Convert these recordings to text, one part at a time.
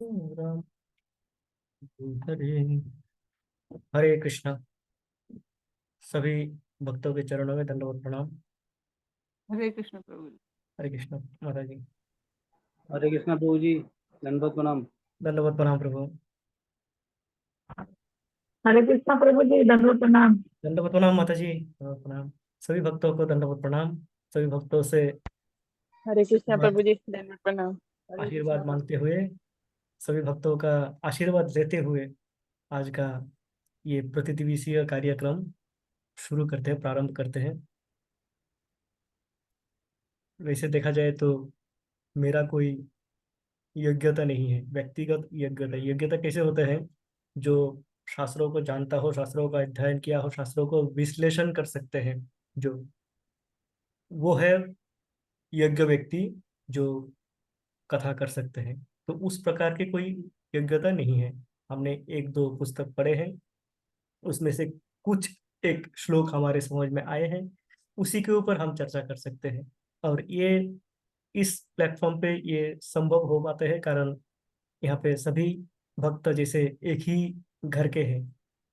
राम हरे हरे कृष्णा। सभी भक्तों के चरणों में दंडवत प्रणाम। हरे कृष्ण प्रभु जी। हरे कृष्णा माता जी। हरे कृष्णा प्रभु जी, दंडवत प्रणाम। दंडवत प्रणाम प्रभु। हरे कृष्णा प्रभु जी, दंडवत प्रणाम। दंडवत प्रणाम माता जी, दंडवत प्रणाम। सभी भक्तों को दंडवत प्रणाम। सभी भक्तों से हरे कृष्णा आशीर्वाद प्रभु जी, दंडवत प्रणाम। हरे कृष्णा आशीर्वाद प्रभु। मांगते हुए, सभी भक्तों का आशीर्वाद लेते हुए आज का ये प्रतिदिवसीय कार्यक्रम शुरू करते हैं, प्रारंभ करते हैं। वैसे देखा जाए तो मेरा कोई योग्यता नहीं है, व्यक्तिगत योग्यता। योग्यता कैसे होता है? जो शास्त्रों को जानता हो, शास्त्रों का अध्ययन किया हो, शास्त्रों को विश्लेषण कर सकते हैं, जो वो है योग्य व्यक्ति, जो कथा कर सकते हैं। तो उस प्रकार की कोई योग्यता नहीं है। हमने एक दो पुस्तक पढ़े हैं, उसमें से कुछ एक श्लोक हमारे समझ में आए हैं, उसी के ऊपर हम चर्चा कर सकते हैं। और ये इस प्लेटफॉर्म पे ये संभव हो पाता है कारण यहाँ पे सभी भक्त जैसे एक ही घर के हैं,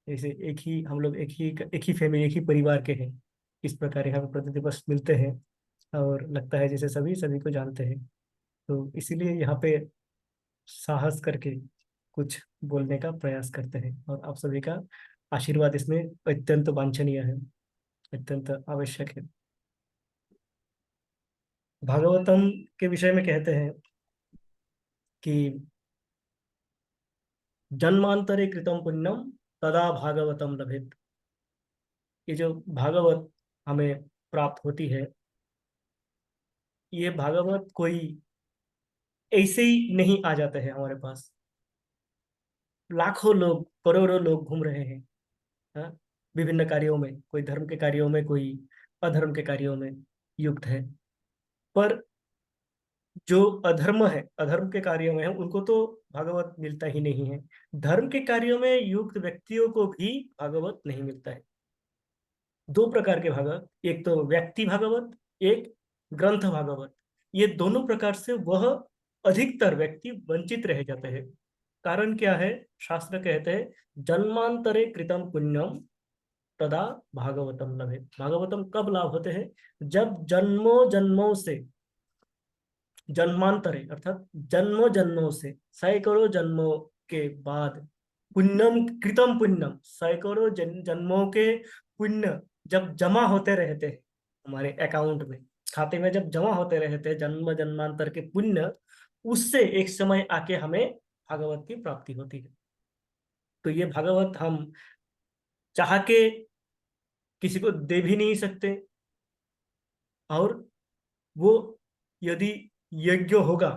जैसे एक ही हम लोग एक ही फैमिली, एक ही परिवार के हैं। इस प्रकार यहाँ पे प्रतिदिवस मिलते हैं और लगता है जैसे सभी सभी को जानते हैं। तो इसीलिए यहाँ पे साहस करके कुछ बोलने का प्रयास करते हैं और आप सभी का आशीर्वाद इसमें अत्यंत वांछनीय है, अत्यंत आवश्यक है। भागवतम के विषय में कहते हैं कि जन्मांतरे कृतम पुण्यम तदा भागवतम लभेत। ये जो भागवत हमें प्राप्त होती है, ये भागवत कोई ऐसे ही नहीं आ जाता है हमारे पास। लाखों लोग, करोड़ों लोग घूम रहे हैं, हाँ? विभिन्न कार्यों में, कोई धर्म के कार्यों में, कोई अधर्म के कार्यों में युक्त है। पर जो अधर्म है, अधर्म के कार्यों में है, उनको तो भागवत मिलता ही नहीं है। धर्म के कार्यों में युक्त व्यक्तियों को भी भागवत नहीं मिलता है। दो प्रकार के भागवत, एक तो व्यक्ति भागवत, एक ग्रंथ भागवत। ये दोनों प्रकार से वह अधिकतर व्यक्ति वंचित रह जाते हैं। कारण क्या है? शास्त्र कहते हैं जन्मांतरे कृतम पुण्यम तदा भागवतम लभे। भागवतम कब लाभ होते हैं? जब जन्मों जन्मों से, जन्मांतरे अर्थात जन्मों जन्मों से, सैकड़ों जन्मों के बाद, पुण्यम कृतम पुण्यम, सैकड़ों जन्मों के पुण्य जब जमा होते रहते हैं हमारे अकाउंट में, खाते में जब जमा होते रहते हैं जन्म जन्मांतर के पुण्य, उससे एक समय आके हमें भागवत की प्राप्ति होती है। तो ये भागवत हम चाह के किसी को दे भी नहीं सकते, और वो यदि यज्ञ होगा,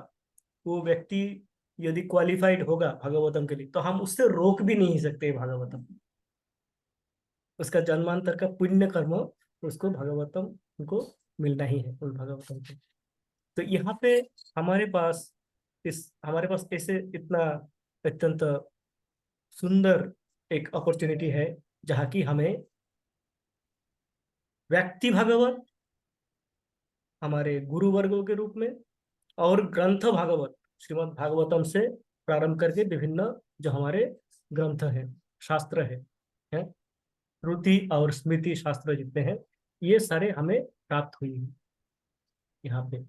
वो व्यक्ति यदि क्वालिफाइड होगा भागवतम के लिए, तो हम उससे रोक भी नहीं सकते भागवतम। उसका जन्मांतर का पुण्य कर्म उसको भागवतम को मिलना ही है, उस भागवतम को। तो यहाँ पे हमारे पास ऐसे इतना अत्यंत सुंदर एक अपॉर्चुनिटी है, जहाँ की हमें व्यक्ति भागवत हमारे गुरु वर्गों के रूप में, और ग्रंथ भागवत श्रीमद् भागवतम से प्रारंभ करके विभिन्न जो हमारे ग्रंथ हैं, शास्त्र है, श्रुति और स्मृति शास्त्र जितने हैं, ये सारे हमें प्राप्त हुई हैं यहाँ पे।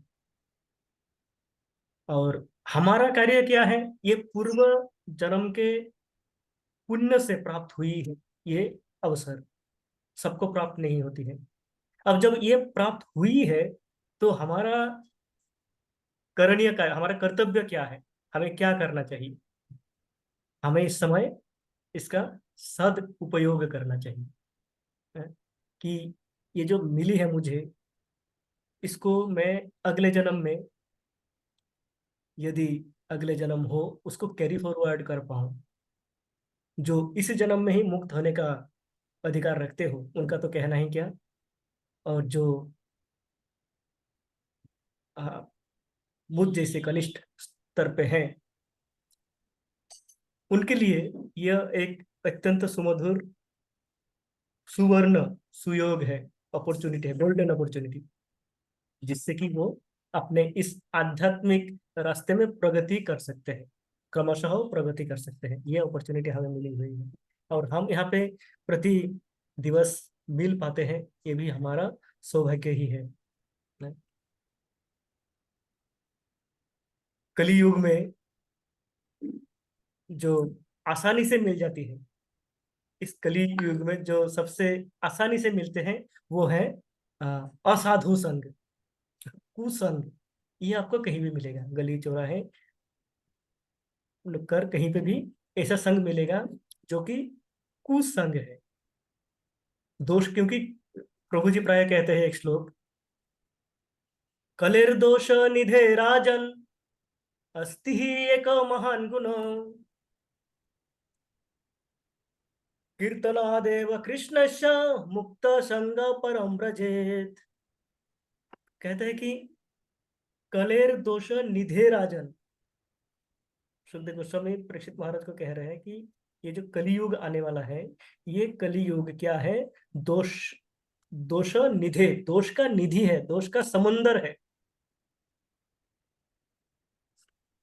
और हमारा कार्य क्या है? ये पूर्व जन्म के पुण्य से प्राप्त हुई है ये अवसर, सबको प्राप्त नहीं होती है। अब जब ये प्राप्त हुई है, तो हमारा करणीय कार्य, हमारा कर्तव्य क्या है? हमें क्या करना चाहिए? हमें इस समय इसका सदुपयोग करना चाहिए, है? कि ये जो मिली है मुझे, इसको मैं अगले जन्म में, यदि अगले जन्म हो, उसको कैरी फॉरवर्ड कर पाऊं। जो इस जन्म में ही मुक्त होने का अधिकार रखते हो उनका तो कहना ही क्या। और जो आ, मुझ जैसे कनिष्ठ स्तर पे हैं, उनके लिए यह एक अत्यंत सुमधुर, सुवर्ण सुयोग है, अपॉर्चुनिटी है, गोल्डन अपॉर्चुनिटी, जिससे कि वो अपने इस आध्यात्मिक रास्ते में प्रगति कर सकते हैं, क्रमशः प्रगति कर सकते हैं। ये अपॉर्चुनिटी हमें मिली हुई है और हम यहाँ पे प्रति दिवस मिल पाते हैं, ये भी हमारा सौभाग्य ही है। कलियुग में जो आसानी से मिल जाती है, इस कली युग में जो सबसे आसानी से मिलते हैं वो है असाधु संग, कुसंग। ये आपको कहीं भी मिलेगा, गली चौराहे नुक्कड़ कहीं पे भी ऐसा संग मिलेगा जो कि कुसंग है, दोष। क्योंकि प्रभु जी प्राय कहते हैं एक श्लोक, कलेर दोष निधे राजन अस्ति ही एक महान गुण कीर्तनादेव कृष्णस्य मुक्त संग परम व्रजेत। कहते हैं कि कलेर दोष निधे राजन, सुखदेव गोस्वामी परीक्षित महाराज को कह रहे हैं कि ये जो कलियुग आने वाला है, ये कलियुग क्या है, दोष दोष निधे, दोष का निधि है, दोष का समंदर है,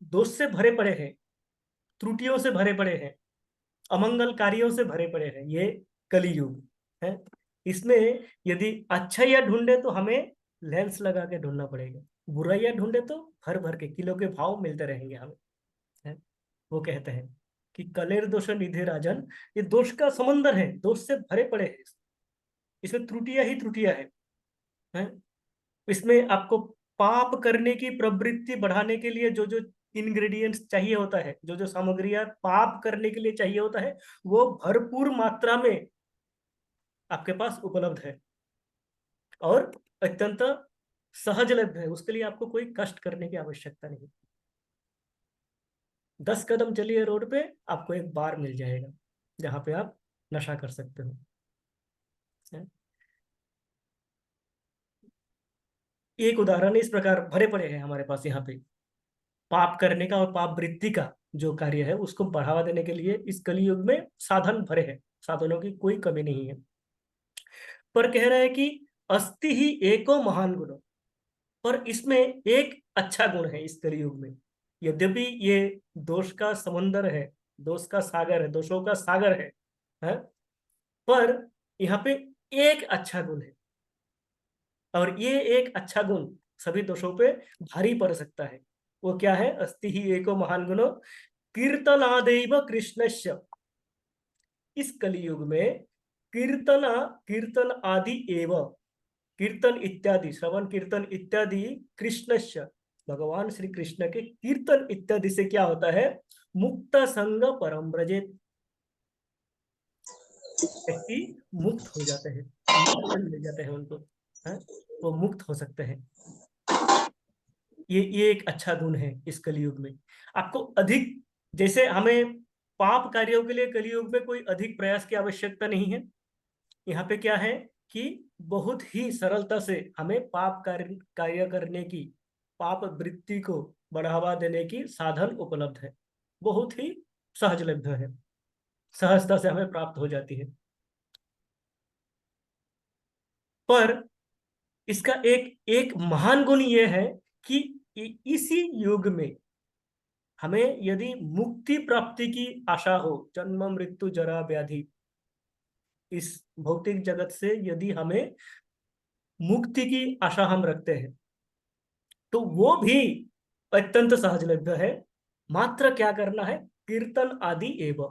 दोष से भरे पड़े हैं, त्रुटियों से भरे पड़े हैं, अमंगल कार्यों से भरे पड़े हैं, ये कलियुग है। इसमें यदि अच्छाइयां ढूंढे तो हमें लेंस लगा के ढूंढना पड़ेगा, बुराइयां ढूंढे तो भर भर के किलो के भाव मिलते रहेंगे हमें, है? वो कहते हैं कि कलेर दोष निधे राजन, ये दोष का समंदर है, दोष से भरे पड़े हैं, इसमें त्रुटियां ही त्रुटियां है? इसमें आपको पाप करने की प्रवृत्ति बढ़ाने के लिए जो जो इंग्रेडिएंट्स चाहिए होता है, जो जो सामग्रियां पाप करने के लिए चाहिए होता है, वो भरपूर मात्रा में आपके पास उपलब्ध है और अत्यंत सहजलभ्य है। उसके लिए आपको कोई कष्ट करने की आवश्यकता नहीं। 10 कदम चलिए रोड पे, आपको एक बार मिल जाएगा जहां पे आप नशा कर सकते हो। एक उदाहरण इस प्रकार भरे पड़े हैं हमारे पास यहाँ पे, पाप करने का और पाप वृत्ति का जो कार्य है उसको बढ़ावा देने के लिए इस कलियुग में साधन भरे हैं, साधनों की कोई कमी नहीं है। पर कह रहे हैं कि अस्ति ही एको महान गुण, पर इसमें एक अच्छा गुण है इस कलियुग में। यद्यपि ये दोष का समंदर है, दोष का सागर है, दोषों का सागर है? पर यहाँ पे एक अच्छा गुण है, और ये एक अच्छा गुण सभी दोषों पे भारी पड़ सकता है। वो क्या है? अस्ति ही एको महान गुणो कीर्तनादेव कृष्णस्य। इस कलियुग में कीर्तन आदि एव, कीर्तन इत्यादि, श्रवण कीर्तन इत्यादि कृष्णस्य, भगवान श्री कृष्ण के कीर्तन इत्यादि से क्या होता है? मुक्त संग परम व्रजेत। व्यक्ति मुक्त हो जाते हैं, मिल जाते हैं उनको, है? वो मुक्त हो सकते हैं। ये एक अच्छा गुण है इस कलियुग में। आपको अधिक, जैसे हमें पाप कार्यों के लिए कलियुग में कोई अधिक प्रयास की आवश्यकता नहीं है, यहाँ पे क्या है कि बहुत ही सरलता से हमें पाप कार्य करने की, पाप वृत्ति को बढ़ावा देने की साधन उपलब्ध है, बहुत ही सहजलभ्य है, सहजता से हमें प्राप्त हो जाती है। पर इसका एक महान गुण यह है कि इसी युग में हमें यदि मुक्ति प्राप्ति की आशा हो, जन्म मृत्यु जरा व्याधि, इस भौतिक जगत से यदि हमें मुक्ति की आशा हम रखते हैं, तो वो भी अत्यंत सहजलभ्य है। मात्र क्या करना है? कीर्तन आदि एव,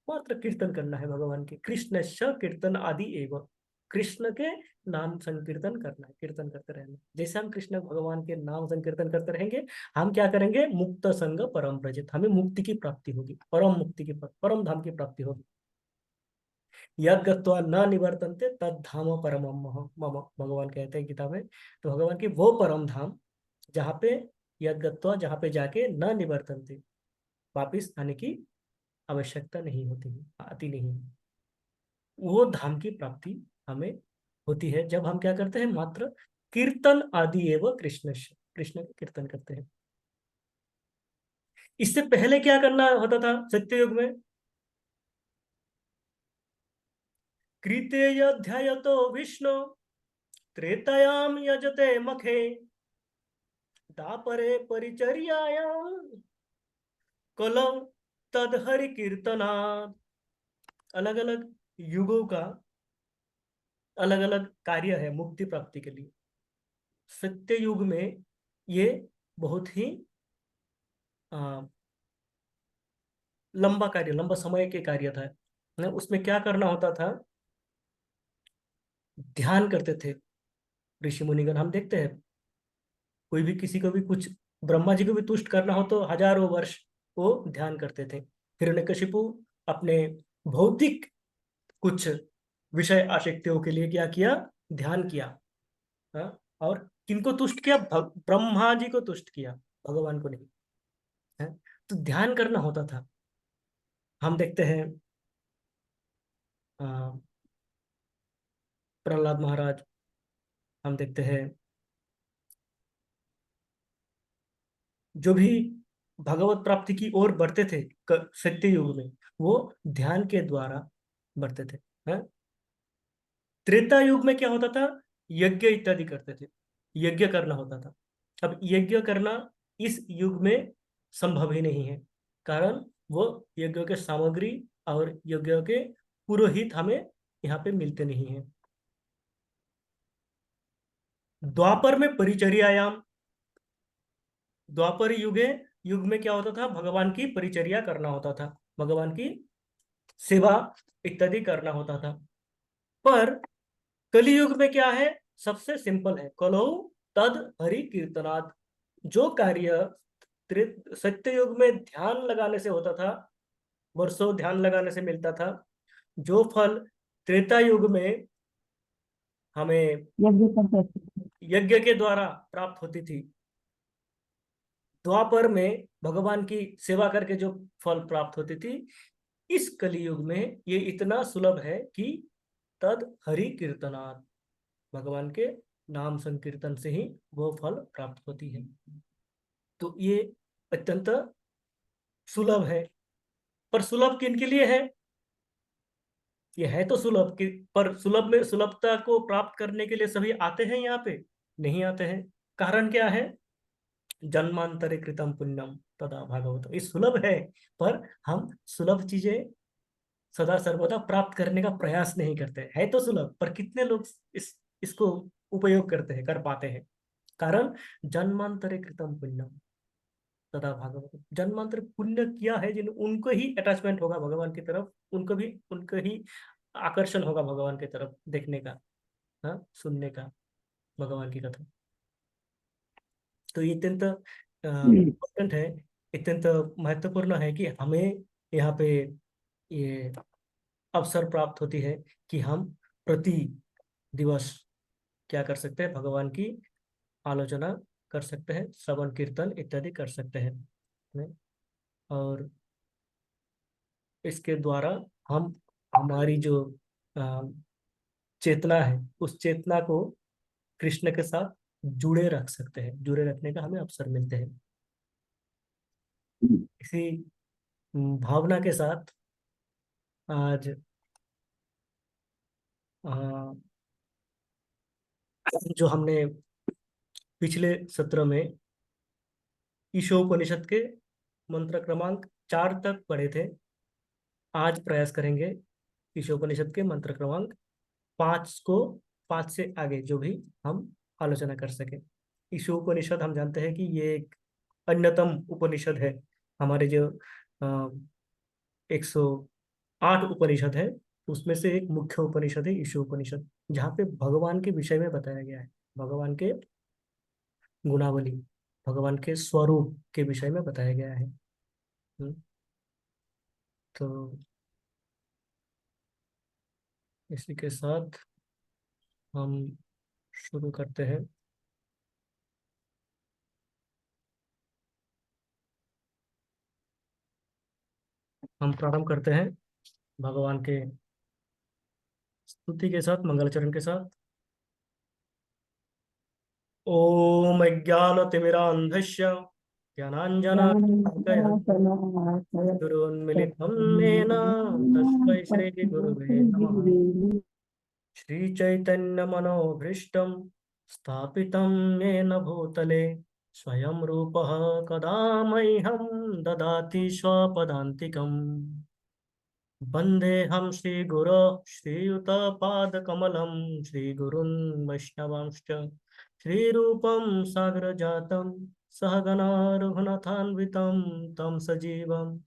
मात्र कीर्तन करना है भगवान के, कृष्ण कीर्तन आदि एव, कृष्ण के नाम संकीर्तन करना है, कीर्तन करते रहना। जैसे हम कृष्ण भगवान के नाम संकीर्तन करते रहेंगे, हम क्या करेंगे? मुक्त संग परम व्रजेत, हमें मुक्ति की प्राप्ति होगी, परम मुक्ति की, परम धाम की प्राप्ति होगी। यद गत्वा न निवर्तन्ते तद धाम परम मम, भगवान कहते हैं गीता में। तो भगवान की वो परम धाम जहाँ पे यद गत्वा, जहाँ पे जाके न निवर्तन्ते, वापिस आने की आवश्यकता नहीं होती है, आती नहीं है, वो धाम की प्राप्ति हमें होती है जब हम क्या करते हैं? मात्र कीर्तन आदि एवं कृष्ण के कीर्तन करते हैं। इससे पहले क्या करना होता था सत्ययुग में? कृतेयध्यायतो विष्णु त्रेतायाम यजते मखे दापरे परिचर्यायाम कलम तद हरि कीर्तनात्। अलग अलग युगों का अलग अलग कार्य है मुक्ति प्राप्ति के लिए। सत्य युग में ये बहुत ही आ, लंबा कार्य, लंबा समय के कार्य था। उसमें क्या करना होता था, ध्यान करते थे ऋषि मुनिगण। हम देखते हैं कोई भी किसी को भी कुछ, ब्रह्मा जी को भी तुष्ट करना हो तो हजारों वर्ष वो ध्यान करते थे। हिरण्यकशिपु अपने भौतिक कुछ विषय आसक्तियों के लिए क्या किया, ध्यान किया। हाँ? और किनको तुष्ट किया, ब्रह्मा जी को तुष्ट किया, भगवान को नहीं। है? तो ध्यान करना होता था। हम देखते हैं प्रहलाद महाराज, हम देखते हैं जो भी भगवत प्राप्ति की ओर बढ़ते थे सत्य युग में, वो ध्यान के द्वारा बढ़ते थे। हैं? त्रेता युग में क्या होता था, यज्ञ इत्यादि करते थे, यज्ञ करना होता था। अब यज्ञ करना इस युग में संभव ही नहीं है, कारण वो यज्ञ के सामग्री और यज्ञ के पुरोहित हमें यहाँ पे मिलते नहीं है। द्वापर में परिचर्यायाम, द्वापर युग में क्या होता था, भगवान की परिचर्या करना होता था, भगवान की सेवा इत्यादि करना होता था। पर कलियुग में क्या है, सबसे सिंपल है, कलौ तद हरि कीर्तनात्। जो कार्य सत्य युग में ध्यान लगाने से होता था, वर्षों ध्यान लगाने से मिलता था, जो फल त्रेता युग में हमें यज्ञ करते थे। यज्ञ के द्वारा प्राप्त होती थी, द्वापर में भगवान की सेवा करके जो फल प्राप्त होती थी, इस कलियुग में ये इतना सुलभ है कि तद हरि कीर्तनात्, भगवान के नाम संकीर्तन से ही वो फल प्राप्त होती है। तो ये अत्यंत सुलभ है। पर सुलभ किन के लिए है, ये है तो सुलभ कि, पर सुलभ में सुलभता को प्राप्त करने के लिए सभी आते हैं यहाँ पे, नहीं आते हैं। कारण क्या है, जन्मांतरे कृतम पुण्यम तदा भागवत। ये सुलभ है, पर हम सुलभ चीजें सदा सर्वदा प्राप्त करने का प्रयास नहीं करते। है तो सुलभ, पर कितने लोग इसको उपयोग करते हैं, कर पाते हैं। कारण जन्मांतरे कृतम पुण्यम तदा भागवत। जन्मांतर पुण्य किया है जिन, उनको ही अटैचमेंट होगा भगवान की तरफ, उनको ही आकर्षण होगा भगवान की तरफ देखने का, हाँ, सुनने का भगवान की कथा। तो ये अत्यंत इम्पोर्टेंट है, अत्यंत महत्वपूर्ण है कि हमें यहाँ पे ये अवसर प्राप्त होती है कि हम प्रति दिवस क्या कर सकते हैं, भगवान की आलोचना कर सकते हैं, श्रवण कीर्तन इत्यादि कर सकते हैं। और इसके द्वारा हम हमारी जो अ, चेतना है, उस चेतना को कृष्ण के साथ जुड़े रख सकते हैं, जुड़े रखने का हमें अवसर मिलते हैं। इसी भावना के साथ आज अ, जो हमने पिछले सत्र में ईशोपनिषद के मंत्र क्रमांक 4 तक पढ़े थे, आज प्रयास करेंगे ईशोपनिषद के मंत्र क्रमांक 5 को, 5 से आगे जो भी हम आलोचना कर सके। ईशोपनिषद हम जानते हैं कि ये एक अन्यतम उपनिषद है। हमारे जो 108 उपनिषद है, उसमें से एक मुख्य उपनिषद है ईशोपनिषद, जहाँ पे भगवान के विषय में बताया गया है, भगवान के गुणावली, भगवान के स्वरूप के विषय में बताया गया है। तो इसी के साथ हम शुरू करते हैं। हम प्रारंभ करते हैं भगवान के स्तुति के साथ, मंगलाचरण के साथ। ओम अज्ञानतिमिरान्धस्य ज्ञानाञ्जनशलाकया गुरोन्मिलितं येन तस्मै श्रीगुरुवे नमः। श्रीचैतन्यमनोभीष्टं स्थापितं येन भूतले स्वयं रूपः कदा मह्यं ददाति स्वपदान्तिकम्। वन्देऽहं श्रीगुरो श्रीयुतपादकमलं श्रीगुरुन् वैष्णवांश्च श्रीरूपं सागरजातं सहगणा रघुनाथान्वितं तं सजीवम्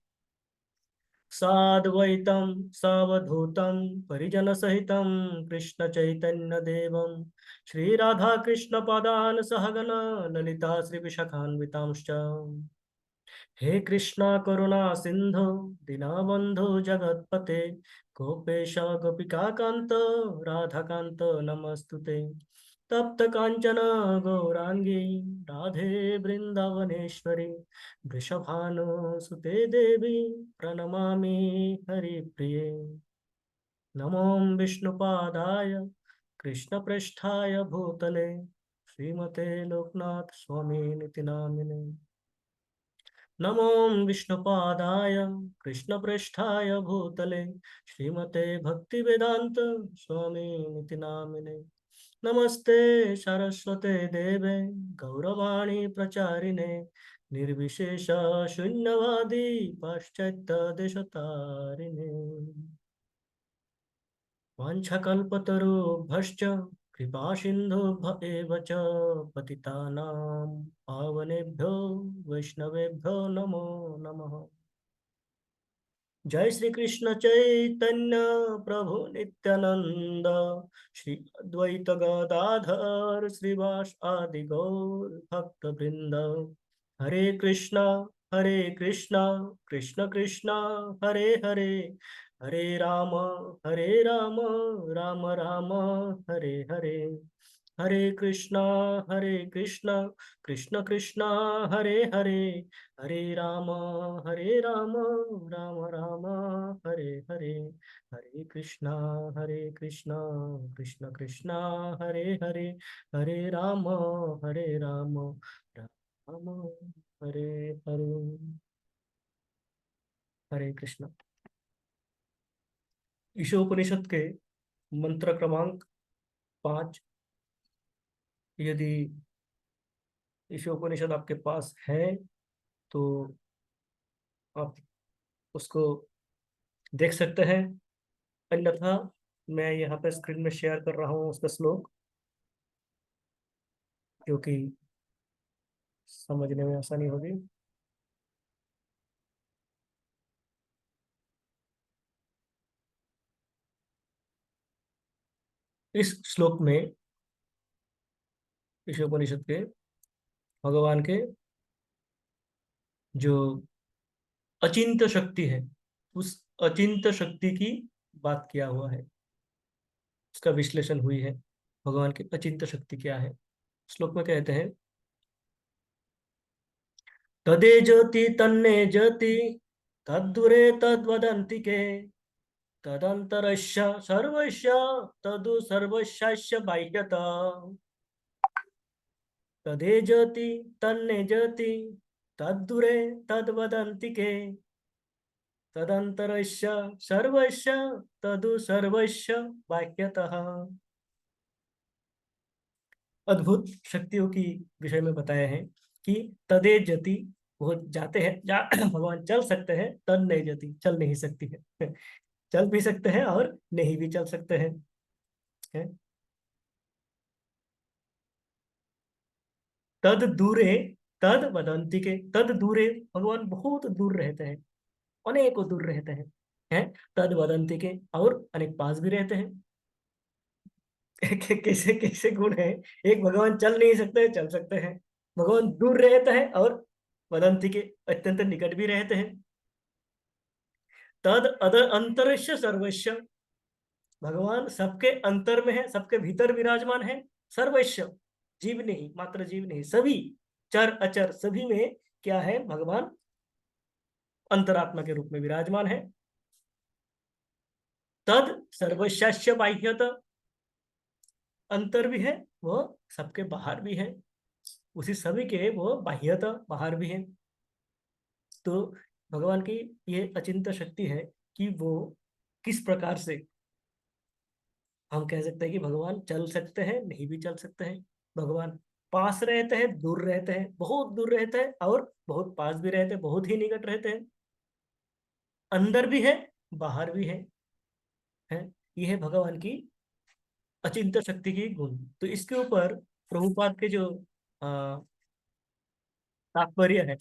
साद्वैतं सावधूतं परिजनसहितं कृष्णचैतन्यदेवं श्रीराधाकृष्णपादान् सहगणा ललिता श्रीविशाखान्वितांश्च। हे कृष्णा करुणा सिंधु दीनबंधु जगत्पते गोपेश गोपिका कांत राधाकांत नमस्तुते। तप्त कांचन गौरांगी राधे वृंदावनेश्वरी वृषभानुसुते देवी प्रणमामि हरिप्रिये। नमो विष्णुपादाय कृष्णप्रेष्ठाय भूतले श्रीमते लोकनाथ स्वामी निति नामिने। नमो विष्णुपादाय कृष्णप्रेष्ठाय भूतले श्रीमते भक्तिवेदांत स्वामी निति नामिने। नमस्ते सरस्वते देवे गौरवाणी प्रचारिणे निर्विशेष शून्यवादी पाश्चात्य देशतारिणे। वाञ्छकल्पतरुभ्यश्च कृपा सिन्धुभ्य एव च पतितानां पावनेभ्यो वैष्णवेभ्यो नमो नमः। जय श्री कृष्ण चैतन्य प्रभु नित्यानंद श्री अद्वैत गदाधर श्रीवास आदि गौर भक्त वृंद। हरे कृष्णा कृष्ण कृष्ण हरे हरे हरे राम राम राम हरे हरे। हरे कृष्णा कृष्ण कृष्ण हरे हरे हरे राम राम राम हरे हरे। हरे कृष्णा कृष्ण कृष्ण हरे हरे हरे राम राम हरे हरे। हरे कृष्ण। ईशोपनिषद के मंत्र क्रमांक 5। यदि ईशोपनिषद आपके पास है तो आप उसको देख सकते हैं, अन्यथा मैं यहाँ पे स्क्रीन में शेयर कर रहा हूँ उसका श्लोक, क्योंकि समझने में आसानी होगी। इस श्लोक में ईशोपनिषद के भगवान के जो अचिंत्य शक्ति है, उस अचिंत्य शक्ति की बात किया हुआ है, उसका विश्लेषण हुई है। भगवान की अचिंत्य शक्ति क्या है? श्लोक में कहते हैं, तदे ज्योति तन्ने ज्योति तद्दूरे तद्वदन्ति के तदंतरस्य सर्वस्य तदु सर्वस्य बाह्यता। तदे ज्योति तन्ने ज्योति तद्दूरे तद्वदन्ति के तदंतरस्य सर्वस्य तदु सर्वस्य बाह्यतः। अद्भुत शक्तियों की विषय में बताया है कि तदे जति, वो जाते हैं भगवान चल सकते हैं, तद नहीं जति चल नहीं सकती है चल भी सकते हैं और नहीं भी चल सकते हैं, है? तद दूरे तद वदंती के, तद दूरे भगवान बहुत दूर रहते हैं, अनेकों दूर रहते हैं, हैं? तद वदंती के, और अनेक पास भी रहते हैं। कैसे कैसे गुण है? एक भगवान चल नहीं सकते, चल सकते हैं। भगवान दूर रहते हैं और वदंती के अत्यंत निकट भी रहते हैं। तद अद अंतरस्य सर्वस्य, भगवान सबके अंतर में है, सबके भीतर विराजमान है। सर्वस्य, जीव नहीं, मात्र जीव नहीं, सभी चर अचर सभी में क्या है? भगवान अंतरात्मा के रूप में विराजमान है। तद सर्वस्य बाह्यत, अंतर भी है, वो सबके बाहर भी है, उसी सभी के वो बाह्यत बाहर भी है। तो भगवान की ये अचिंत्य शक्ति है कि वो किस प्रकार से, हम कह सकते हैं कि भगवान चल सकते हैं, नहीं भी चल सकते हैं। भगवान पास रहते हैं, दूर रहते हैं, बहुत दूर रहते हैं और बहुत पास भी रहते हैं, बहुत ही निकट रहते हैं, अंदर भी है, बाहर भी है। ये है भगवान की अचिंत्य शक्ति की गुण। तो इसके ऊपर प्रभुपाद के जो अ, तात्पर्य है,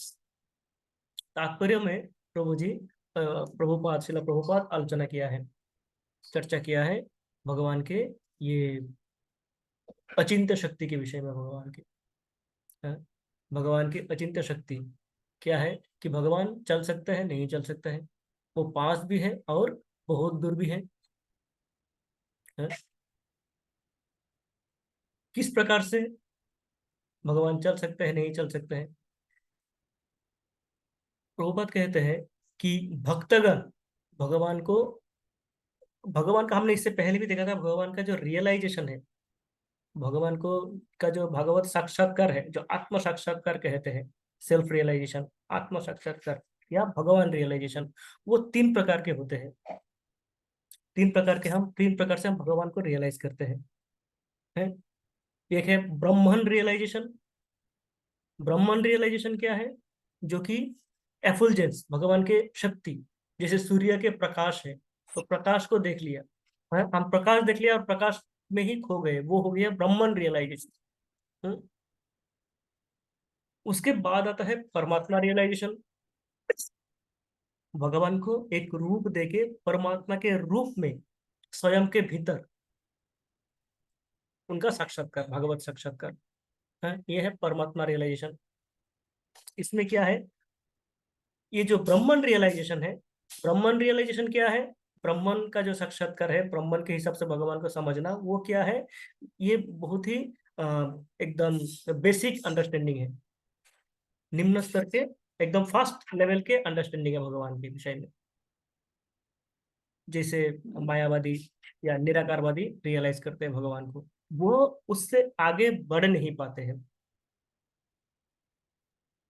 तात्पर्य में प्रभु जी प्रभुपाद शिला प्रभुपाद आलोचना किया है, चर्चा किया है भगवान के ये अचिंत्य शक्ति के विषय में। भगवान के हाँ, भगवान की अचिंत्य शक्ति क्या है कि भगवान चल सकते हैं, नहीं चल सकते हैं, वो पास भी है और बहुत दूर भी है। हाँ, किस प्रकार से भगवान चल सकते हैं, नहीं चल सकते हैं? प्रभुपाद कहते हैं कि भक्तगण भगवान को, भगवान का हमने इससे पहले भी देखा था, भगवान का जो रियलाइजेशन है, भगवान को का जो भागवत साक्षात्कार है, जो आत्म साक्षात्कार कहते हैं, सेल्फ रियलाइजेशन, आत्म साक्षात्कार या भगवान रियलाइजेशन, वो तीन प्रकार के होते हैं। तीन प्रकार से हम भगवान को रियलाइज करते हैं? एक है ब्रह्मन रियलाइजेशन। ब्रह्मन रियलाइजेशन क्या है? जो कि एफुलजेंस, भगवान के शक्ति, जैसे सूर्य के प्रकाश है, तो प्रकाश को देख लिया, हम प्रकाश देख लिया और प्रकाश में ही खो गए, वो हो गया ब्रह्मन रियलाइजेशन। उसके बाद आता है परमात्मा रियलाइजेशन। भगवान को एक रूप देके परमात्मा के रूप में स्वयं के भीतर उनका साक्षात्कार, भागवत साक्षात्कार है, ये है परमात्मा रियलाइजेशन। इसमें क्या है? ये जो ब्रह्मन रियलाइजेशन है, ब्रह्मन रियलाइजेशन क्या है? ब्रह्मन का जो साक्षात्कार है, ब्रह्मन के हिसाब से भगवान को समझना, वो क्या है? ये बहुत ही एकदम बेसिक अंडरस्टैंडिंग है, निम्न स्तर के, एकदम फास्ट लेवल के अंडरस्टैंडिंग है भगवान के विषय में। जैसे मायावादी या निराकारवादी रियलाइज करते हैं भगवान को, वो उससे आगे बढ़ नहीं पाते हैं।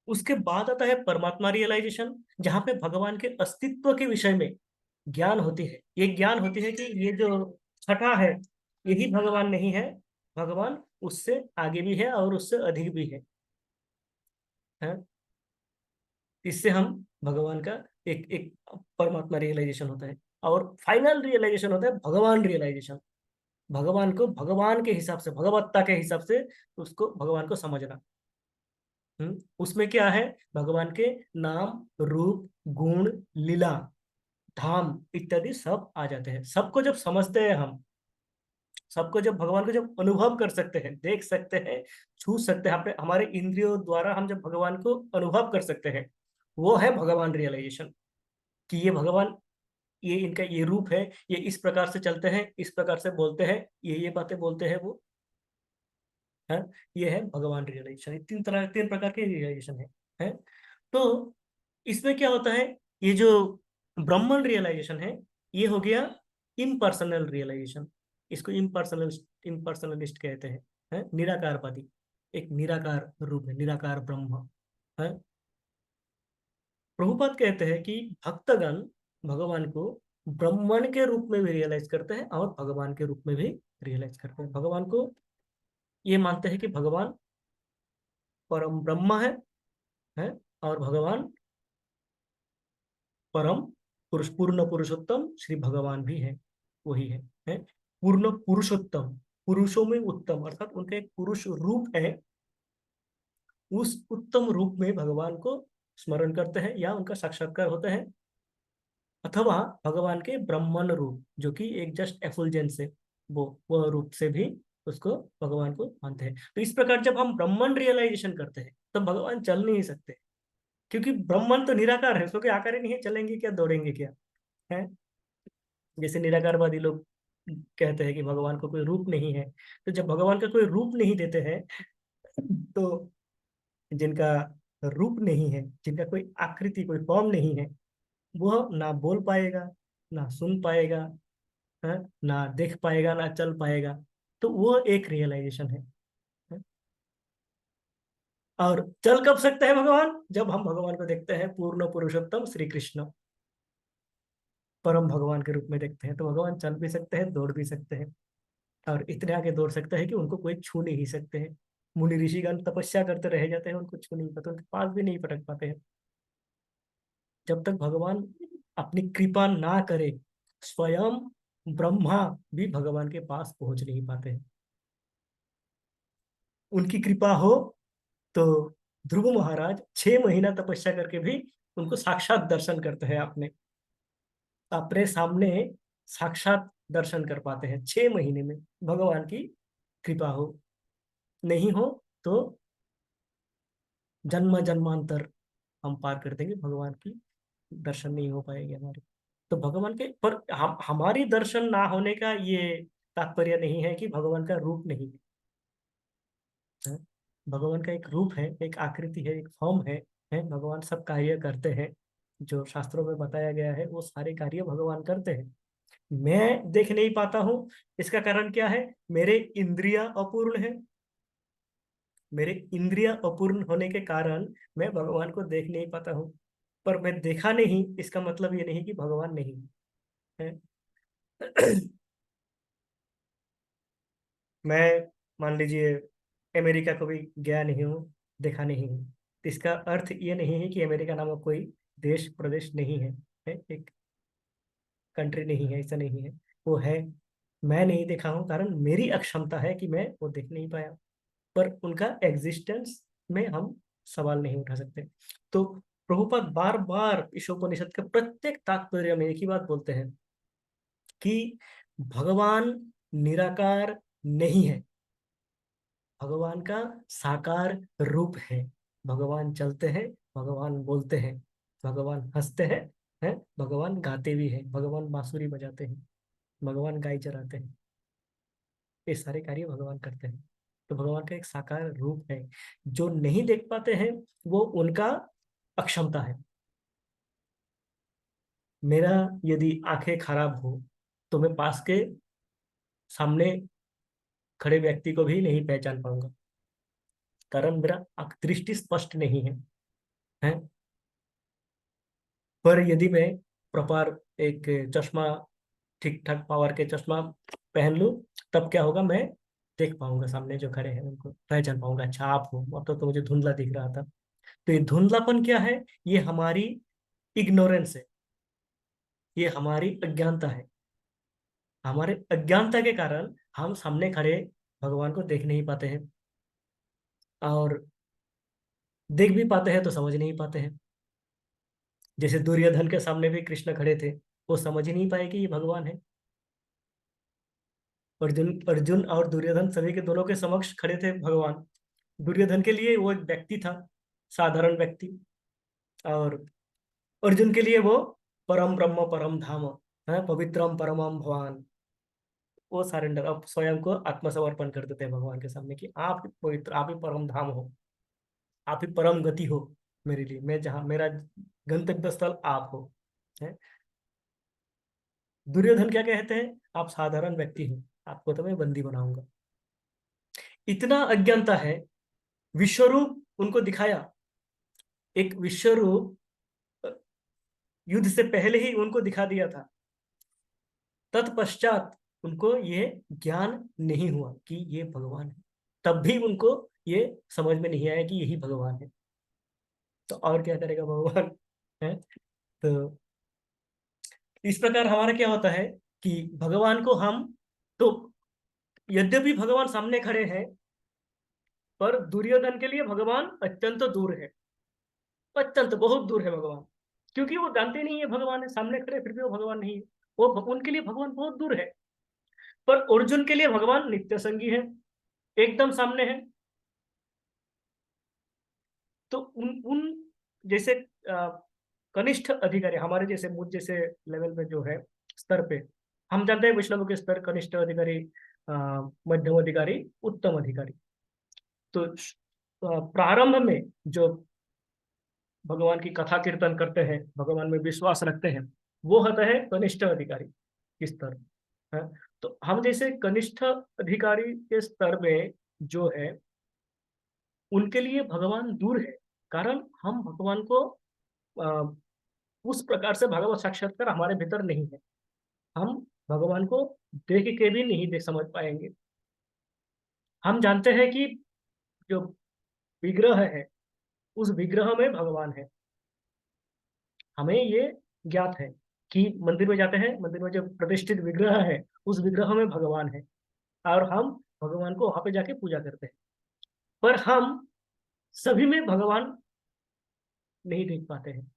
उसके बाद आता है परमात्मा रियलाइजेशन, जहां पे भगवान के अस्तित्व के विषय में ज्ञान होती है। ये ज्ञान होती है कि ये जो छठा है, यही भगवान नहीं है, भगवान उससे आगे भी है और उससे अधिक भी है? इससे हम भगवान का एक एक परमात्मा रियलाइजेशन होता है। और फाइनल रियलाइजेशन होता है भगवान रियलाइजेशन, भगवान को भगवान के हिसाब से, भगवत्ता के हिसाब से उसको, भगवान को समझना। उसमें क्या है? भगवान के नाम, रूप, गुण, लीला, धाम इत्यादि सब आ जाते हैं। सबको जब समझते हैं हम, सबको जब, भगवान को जब अनुभव कर सकते हैं, देख सकते हैं, छू सकते हैं, अपने हमारे इंद्रियों द्वारा हम जब भगवान को अनुभव कर सकते हैं, वो है भगवान रियलाइजेशन। कि ये भगवान, ये इनका ये रूप है, ये इस प्रकार से चलते हैं, इस प्रकार से बोलते हैं, ये बातें बोलते हैं वो है। ये है भगवान रियलाइजेशन। तीन प्रकार के रियलाइजेशन है? तो इसमें क्या होता है? ये जो ब्रह्मन रियलाइजेशन है, ये हो गया इम्पर्सनल रियलाइजेशन। इसको इम्पर्सनलिस्ट कहते हैं? निराकारवादी, एक निराकार रूप है, निराकार ब्रह्म है। प्रभुपाद कहते हैं कि भक्तगण भगवान को ब्रह्मन के रूप में भी रियलाइज करते हैं और भगवान के रूप में भी रियलाइज करते हैं। भगवान को ये मानते हैं कि भगवान परम ब्रह्म है और भगवान परम पुरुष, पूर्ण पुरुषोत्तम श्री भगवान भी है, वही है? पूर्ण पुरुषोत्तम, पुरुषों में उत्तम, अर्थात उनका एक पुरुष रूप है, उस उत्तम रूप में भगवान को स्मरण करते हैं या उनका साक्षात्कार होता है। अथवा भगवान के ब्रह्मन रूप, जो कि एक जस्ट एफुलजेंस है, वो रूप से भी उसको, भगवान को मानते हैं। तो इस प्रकार जब हम ब्रह्मन रियलाइजेशन करते हैं, तो भगवान चल नहीं सकते, क्योंकि ब्रह्मन तो निराकार है, उसको कोई आकार ही नहीं है, चलेंगे क्या, दौड़ेंगे क्या है? जैसे निराकारवादी लोग कहते हैं कि भगवान को कोई रूप नहीं है, तो जब भगवान का कोई रूप नहीं देते हैं, तो जिनका रूप नहीं है, जिनका कोई आकृति, कोई फॉर्म नहीं है, वह ना बोल पाएगा, ना सुन पाएगा, है? ना देख पाएगा, ना चल पाएगा। तो वो एक रियलाइजेशन है? और चल कब सकते हैं भगवान? जब हम भगवान को देखते हैं पूर्ण पुरुषोत्तम श्री कृष्ण, परम भगवान के रूप में देखते हैं, तो भगवान चल भी सकते हैं, दौड़ भी सकते हैं, और इतने आगे दौड़ सकते हैं कि उनको कोई छू नहीं सकते हैं। मुनि ऋषिगण तपस्या करते रह जाते हैं, उनको छू नहीं पाते, उनके पास भी नहीं पटक पाते हैं। जब तक भगवान अपनी कृपा ना करे, स्वयं ब्रह्मा भी भगवान के पास पहुंच नहीं पाते हैं। उनकी कृपा हो तो ध्रुव महाराज 6 महीना तपस्या करके भी उनको साक्षात दर्शन करते हैं, अपने अपने सामने साक्षात दर्शन कर पाते हैं 6 महीने में, भगवान की कृपा हो। नहीं हो तो जन्म जन्मांतर हम पार कर देंगे, भगवान की दर्शन नहीं हो पाएंगे हमारे। तो भगवान के पर हमारी दर्शन ना होने का ये तात्पर्य नहीं है कि भगवान का रूप नहीं है। भगवान का एक रूप है, एक आकृति है, एक फॉर्म है। भगवान सब कार्य करते हैं, जो शास्त्रों में बताया गया है वो सारे कार्य भगवान करते हैं। मैं देख नहीं पाता हूँ, इसका कारण क्या है? मेरे इंद्रियां अपूर्ण है। मेरे इंद्रियां अपूर्ण होने के कारण मैं भगवान को देख नहीं पाता हूँ। पर मैं देखा नहीं, इसका मतलब ये नहीं कि भगवान नहीं है। मैं मान लीजिए अमेरिका को भी गया नहीं हूँ, देखा नहीं हूँ, तो इसका अर्थ ये नहीं है कि अमेरिका नामक कोई देश प्रदेश नहीं है, एक कंट्री नहीं है, ऐसा नहीं है। वो है, मैं नहीं देखा हूँ, कारण मेरी अक्षमता है कि मैं वो देख नहीं पाया। पर उनका एग्जिस्टेंस में हम सवाल नहीं उठा सकते। तो प्रभुपाद बार बार ईशोपनिषद के प्रत्येक तात्पर्य में एक ही बात बोलते हैं कि भगवान निराकार नहीं है, भगवान का साकार रूप है। भगवान चलते हैं, भगवान बोलते हैं, भगवान हंसते हैं, भगवान गाते भी हैं, भगवान बांसुरी बजाते हैं, भगवान गाय चराते हैं। ये सारे कार्य भगवान करते हैं। तो भगवान का एक साकार रूप है, जो नहीं देख पाते हैं वो उनका अक्षमता है। मेरा यदि आंखें खराब हो तो मैं पास के सामने खड़े व्यक्ति को भी नहीं पहचान पाऊंगा, कारण मेरा दृष्टि स्पष्ट नहीं है। पर यदि मैं प्रॉपर एक चश्मा, ठीक ठाक पावर के चश्मा पहन लूं, तब क्या होगा? मैं देख पाऊंगा सामने जो खड़े हैं, उनको पहचान पाऊंगा। अच्छा आप हो, अब तो मुझे धुंधला दिख रहा था। तो ये धुंधलापन क्या है? ये हमारी इग्नोरेंस है, ये हमारी अज्ञानता है। हमारे अज्ञानता के कारण हम सामने खड़े भगवान को देख नहीं पाते हैं, और देख भी पाते हैं तो समझ नहीं पाते हैं। जैसे दुर्योधन के सामने भी कृष्ण खड़े थे, वो समझ ही नहीं पाए कि ये भगवान है। अर्जुन अर्जुन और दुर्योधन सभी के दोनों के समक्ष खड़े थे भगवान। दुर्योधन के लिए वो एक व्यक्ति था, साधारण व्यक्ति, और अर्जुन के लिए वो परम ब्रह्म परम धाम है, पवित्रम परमम भगवान। वो सरेंडर, अब स्वयं को आत्मसमर्पण कर देते हैं भगवान के सामने कि आप ही पवित्र, आप ही परम धाम हो, आप ही परम गति हो मेरे लिए, मैं जहाँ, मेरा गंतव्य स्थल आप हो। है? दुर्योधन क्या कहते हैं? आप साधारण व्यक्ति हो, आपको तो मैं बंदी बनाऊंगा। इतना अज्ञानता है। विश्वरूप उनको दिखाया, एक विश्वरूप युद्ध से पहले ही उनको दिखा दिया था। तत्पश्चात उनको ये ज्ञान नहीं हुआ कि ये भगवान है, तब भी उनको ये समझ में नहीं आया कि यही भगवान है। तो और क्या करेगा भगवान? है? तो इस प्रकार हमारा क्या होता है कि भगवान को हम, तो यद्यपि भगवान सामने खड़े हैं, पर दुर्योधन के लिए भगवान अत्यंत दूर है, अत्यंत बहुत दूर है भगवान, क्योंकि वो जानते नहीं है भगवान है, सामने खड़े फिर भी वो भगवान नहीं है। वो उनके लिए भगवान बहुत दूर है। पर अर्जुन के लिए भगवान नित्य संगी है, एकदम सामने है। तो उन उन जैसे कनिष्ठ अधिकारी, हमारे जैसे, मुझ जैसे लेवल पे जो है, स्तर पे, हम जानते हैं वैष्णव के स्तर, कनिष्ठ अधिकारी, मध्यम अधिकारी, उत्तम अधिकारी। तो प्रारंभ में जो भगवान की कथा कीर्तन करते हैं, भगवान में विश्वास रखते हैं, वो होता है कनिष्ठ अधिकारी की स्तर है। तो हम जैसे कनिष्ठ अधिकारी के स्तर में जो है, उनके लिए भगवान दूर है, कारण हम भगवान को अ, उस प्रकार से भगवत साक्षात्कार हमारे भीतर नहीं है। हम भगवान को देख के भी नहीं देख समझ पाएंगे। हम जानते हैं कि जो विग्रह है उस विग्रह में भगवान है। हमें ये ज्ञात है कि मंदिर में जाते हैं, मंदिर में जो प्रतिष्ठित विग्रह है उस विग्रह में भगवान है और हम भगवान को वहां पे जाके पूजा करते हैं। पर हम सभी में भगवान नहीं देख पाते हैं,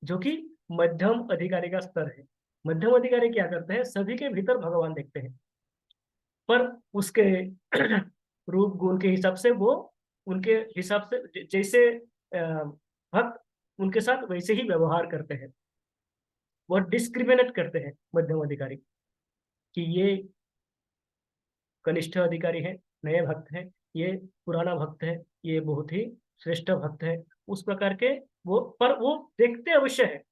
जो कि मध्यम अधिकारी का स्तर है। मध्यम अधिकारी क्या करते हैं, सभी के भीतर भगवान देखते हैं, पर उसके रूप गुण के हिसाब से वो उनके हिसाब से जैसे भक्त उनके साथ वैसे ही व्यवहार करते हैं। वो डिस्क्रिमिनेट करते हैं मध्यम अधिकारी कि ये कनिष्ठ अधिकारी है, नए भक्त हैं, ये पुराना भक्त है, ये बहुत ही श्रेष्ठ भक्त है, उस प्रकार के वो। पर वो देखते अवश्य है,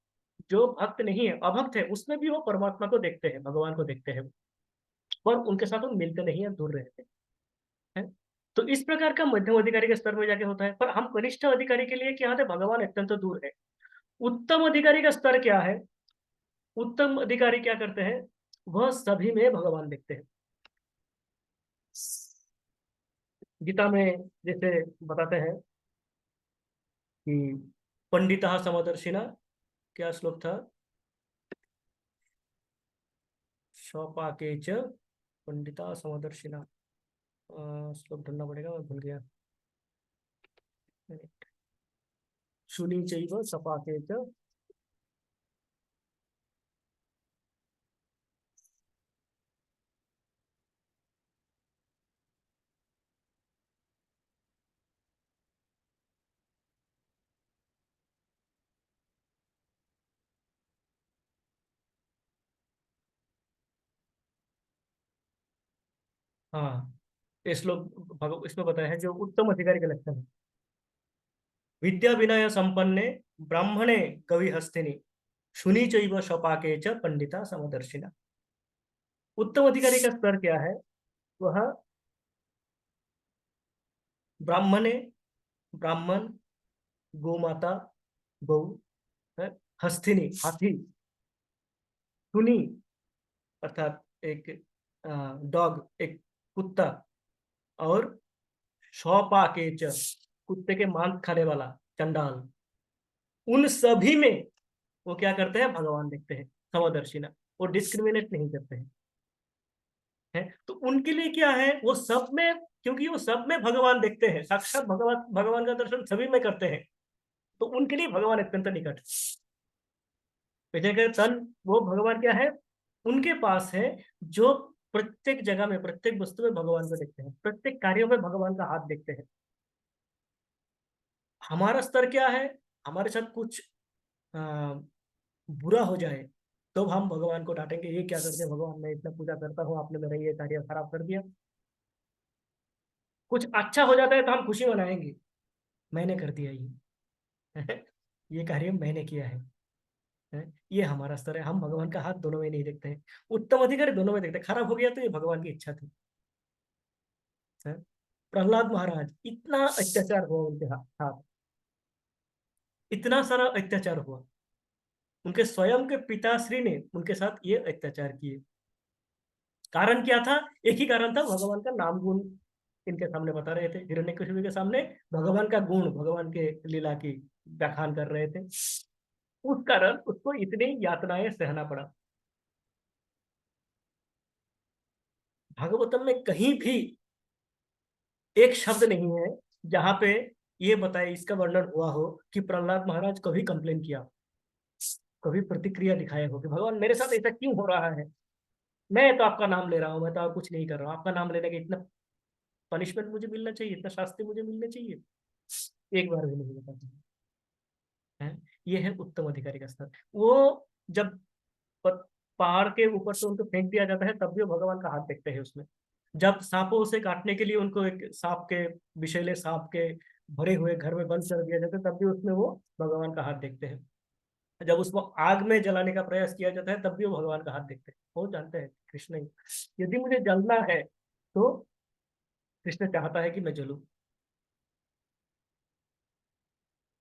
जो भक्त नहीं है, अभक्त है, उसमें भी वो परमात्मा को देखते हैं, भगवान को देखते हैं, पर उनके साथ वो मिलते नहीं है, दूर रहते हैं। तो इस प्रकार का मध्यम अधिकारी के स्तर में जाके होता है। पर हम कनिष्ठ अधिकारी के लिए क्या है, भगवान अत्यंत दूर है। उत्तम अधिकारी का स्तर क्या है, उत्तम अधिकारी क्या करते हैं, वह सभी में भगवान देखते हैं। गीता में जैसे बताते हैं कि पंडिता समदर्शिना, क्या श्लोक था, शौपाके च पंडिता समदर्शिना, श्लोक ढूंढना पड़ेगा, मैं भूल गया। शुनि चैव सपाके च, हाँ, ये श्लोक इसमें बताया है जो उत्तम अधिकारी के लक्षण है। विद्या विनय संपन्ने ब्राह्मणे कवि हस्तिनी, शुनि चैव शपाके च पंडिता समदर्शिना। उत्तम अधिकारी का स्तर क्या है, वह ब्राह्मणे, ब्राह्मण, गोमाता, गौ, हस्तिनी हाथी, शुनि अर्थात एक डॉग, एक कुत्ता, और शौपाकेच कुत्ते के मांस खाने वाला चंडाल, उन सभी में वो क्या करते हैं, भगवान देखते हैं, समदर्शिना। वो डिस्क्रिमिनेट नहीं करते हैं, है? तो उनके लिए क्या है, वो सब में, क्योंकि वो सब में भगवान देखते हैं, साक्षात भगवान, भगवान का दर्शन सभी में करते हैं, तो उनके लिए भगवान अत्यंत निकट। तन वो भगवान क्या है, उनके पास है, जो प्रत्येक जगह में, प्रत्येक वस्तु में भगवान को देखते हैं, प्रत्येक कार्यों में भगवान का हाथ देखते हैं। हमारा स्तर क्या है, हमारे साथ कुछ बुरा हो जाए तो हम भगवान को डांटेंगे, ये क्या करते हैं भगवान, मैं इतना पूजा करता हूँ, आपने मेरा ये कार्य खराब कर दिया। कुछ अच्छा हो जाता है तो हम खुशी मनाएंगे, मैंने कर दिया ये ये कार्य मैंने किया है? ये हमारा स्तर है। हम भगवान का हाथ दोनों में नहीं देखते हैं, उत्तम अधिकारी दोनों में देखते हैं। खराब हो गया तो ये भगवान की इच्छा थी, है? प्रहलाद महाराज, इतना अत्याचार हुआ उनके हाथ, इतना सारा अत्याचार हुआ, उनके स्वयं के पिताश्री ने उनके साथ ये अत्याचार किए। कारण क्या था, एक ही कारण था, भगवान का नाम गुण इनके सामने बता रहे थे, हिरण्यकशिपु के सामने भगवान का गुण, भगवान के लीला की व्याख्यान कर रहे थे, उस कारण उसको इतनी यातनाएं सहना पड़ा। भागवतम में कहीं भी एक शब्द नहीं है जहां पे ये बताए, इसका वर्णन हुआ हो कि प्रहलाद महाराज कभी कंप्लेन किया, कभी प्रतिक्रिया दिखाया हो कि भगवान मेरे साथ ऐसा क्यों हो रहा है, मैं तो आपका नाम ले रहा हूँ, मैं तो कुछ नहीं कर रहा हूँ, आपका नाम लेने का इतना पनिशमेंट मुझे मिलना चाहिए, इतना शास्ति मुझे मिलने चाहिए, एक बार भी नहीं बताते हैं। ये है उत्तम अधिकारी का स्तर। वो जब पहाड़ के ऊपर से उनको फेंक दिया जाता है तब भी वो भगवान का हाथ देखते हैं उसमें। जब सांपों से काटने के लिए उनको एक सांप के, विषैले सांप के भरे हुए घर में बंद कर दिया जाता है, तब भी उसमें वो भगवान का हाथ देखते हैं। जब उसको आग में जलाने का प्रयास किया जाता है तब भी वो भगवान का हाथ देखते हैं। वो जानते हैं कृष्ण ही, यदि मुझे जलना है तो कृष्ण चाहता है कि मैं जलूं।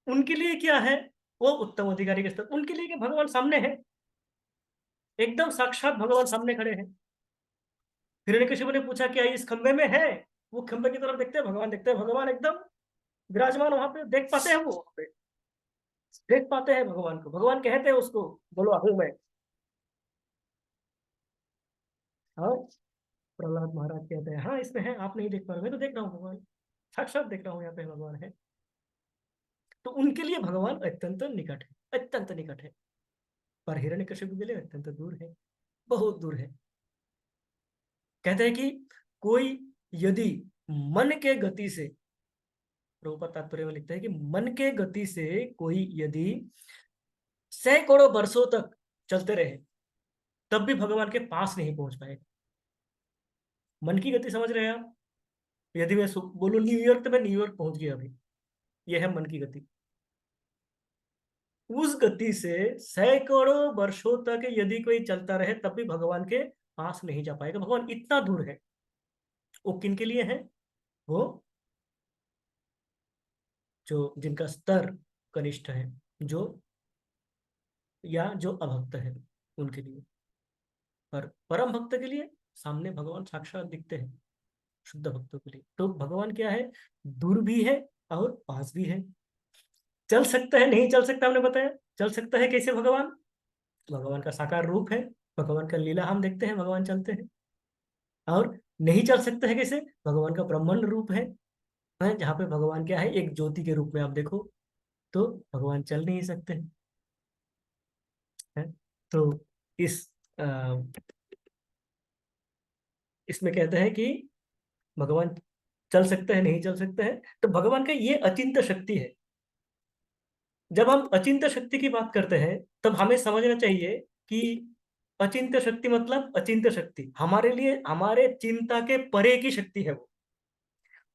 उनके लिए क्या है, वो उत्तम अधिकारी के स्तर, उनके लिए कि भगवान सामने है, एकदम साक्षात भगवान सामने खड़े हैं। हिरण्यकशिपु ने पूछा क्या इस खंबे में है, वो खंबे की तरफ देखते हैं, भगवान देखते हैं, भगवान एकदम विराजमान वहां पे, देख पाते हैं वो वहां पे, देख पाते हैं भगवान को। भगवान कहते हैं उसको, बोलो हूं मैं। और प्रहलाद महाराज कहते हैं हाँ इसमें है, आप नहीं देख पा रहे, मैं तो देख रहा हूँ भगवान, साक्षात देख रहा हूँ, यहाँ पे भगवान है। तो उनके लिए भगवान अत्यंत निकट है, अत्यंत निकट है। पर हिरण्यकशिपु के लिए अत्यंत दूर है, बहुत दूर है। कहते हैं कि कोई यदि मन के गति से, प्रभुपाद तात्पर्य में लिखते हैं कि मन के गति से कोई यदि सैकड़ों वर्षों तक चलते रहे, तब भी भगवान के पास नहीं पहुंच पाएगा। मन की गति समझ रहे हैं आप? यदि मैं बोलूं न्यूयॉर्क, तो मैं न्यूयॉर्क पहुंच गया अभी, यह है मन की गति। उस गति से सैकड़ों वर्षों तक यदि कोई चलता रहे, तब भी भगवान के पास नहीं जा पाएगा। भगवान इतना दूर है। वो किन के लिए है? वो जो जिनका स्तर कनिष्ठ है, जो या जो अभक्त है, उनके लिए। पर परम भक्त के लिए सामने भगवान साक्षात दिखते हैं, शुद्ध भक्तों के लिए। तो भगवान क्या है? दूर भी है और पास भी है। चल सकता है, नहीं चल सकता, हमने बताया। चल सकता है कैसे? भगवान, भगवान का साकार रूप है, भगवान का लीला हम देखते हैं, भगवान चलते हैं। और नहीं चल सकता है कैसे? भगवान का ब्रह्मांड रूप है जहाँ पे भगवान क्या है, एक ज्योति के रूप में आप देखो, तो भगवान चल नहीं सकते हैं। तो इस अ, इसमें कहते हैं कि भगवान चल सकते हैं, नहीं चल सकते हैं। तो भगवान का ये अचिंत्य शक्ति है। जब हम अचिंत्य शक्ति की बात करते हैं, तब हमें समझना चाहिए कि अचिंत्य शक्ति मतलब अचिंत्य शक्ति हमारे लिए, हमारे चिंता के परे की शक्ति है वो।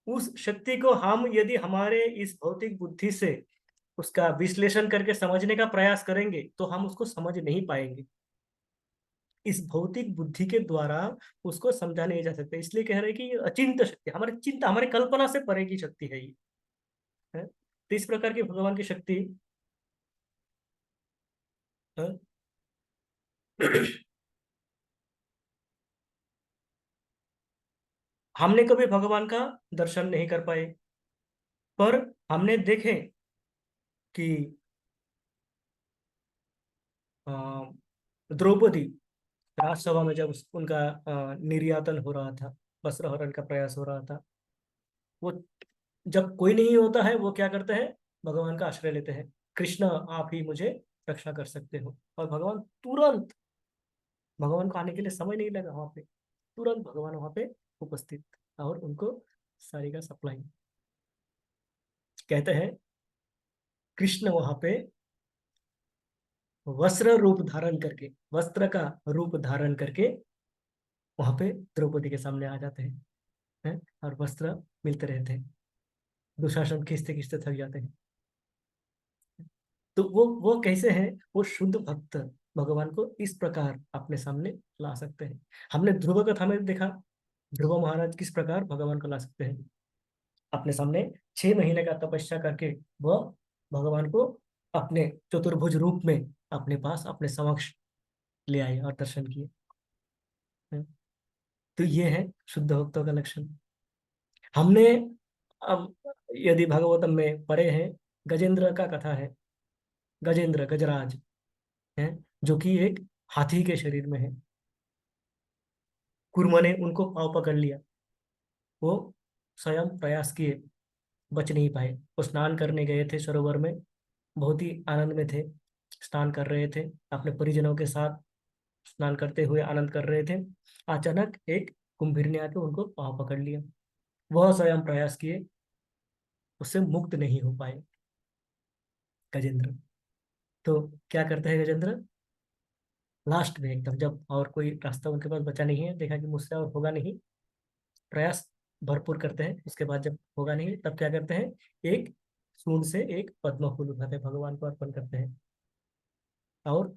उस शक्ति को हम यदि हमारे इस भौतिक बुद्धि से उसका विश्लेषण करके समझने का प्रयास करेंगे, तो हम उसको समझ नहीं पाएंगे। इस भौतिक बुद्धि के द्वारा उसको समझा नहीं जा सकता। इसलिए कह रहे हैं कि ये अचिंत्य शक्ति, हमारी चिंता, हमारी कल्पना से परे की शक्ति है ये, है। तो इस प्रकार की भगवान की शक्ति, है? हमने कभी भगवान का दर्शन नहीं कर पाए, पर हमने देखे कि अ, द्रौपदी राजसभा में जब उनका निर्यातन हो रहा था, वस्त्र हरण का प्रयास हो रहा था, वो जब कोई नहीं होता है, वो क्या करते हैं? भगवान का आश्रय लेते हैं। कृष्ण आप ही मुझे रक्षा कर सकते हो। और भगवान तुरंत, भगवान को आने के लिए समय नहीं लगा वहां पे, तुरंत भगवान वहां पे उपस्थित, और उनको सारी का सप्लाई। कहते हैं कृष्ण वहां पे वस्त्र रूप धारण करके, वस्त्र का रूप धारण करके वहां पे द्रौपदी के सामने आ जाते हैं, और वस्त्र मिलते रहते हैं। दुशासन खींचते खींचते थक जाते हैं। तो वो कैसे हैं? वो शुद्ध भक्त भगवान को इस प्रकार अपने सामने ला सकते हैं। हमने ध्रुव कथा में देखा, ध्रुव महाराज किस प्रकार भगवान को ला सकते हैं अपने सामने। 6 महीने का तपस्या करके वह भगवान को अपने चतुर्भुज रूप में अपने पास, अपने समक्ष ले आए और दर्शन किए। तो ये है शुद्ध भक्तों का लक्षण। हमने अब यदि भागवतम में पढ़े हैं, गजेंद्र का कथा है, गजेंद्र गजराज है, जो कि एक हाथी के शरीर में है। कुर्म ने उनको पाँव पकड़ लिया, वो स्वयं प्रयास किए, बच नहीं पाए। वो स्नान करने गए थे सरोवर में, बहुत ही आनंद में थे, स्नान कर रहे थे अपने परिजनों के साथ, स्नान करते हुए आनंद कर रहे थे। अचानक एक कुंभीर ने आके उनको पाँव पकड़ लिया। वह स्वयं प्रयास किए, उससे मुक्त नहीं हो पाए गजेंद्र। तो क्या करते हैं गजेंद्र? लास्ट में एकदम जब और कोई रास्ता उनके पास बचा नहीं है, देखा कि मुझसे और होगा नहीं, प्रयास भरपूर करते हैं, उसके बाद जब होगा नहीं, तब क्या करते हैं? एक सूंड से एक पद्म फूल उठाते हैं, भगवान को अर्पण करते हैं और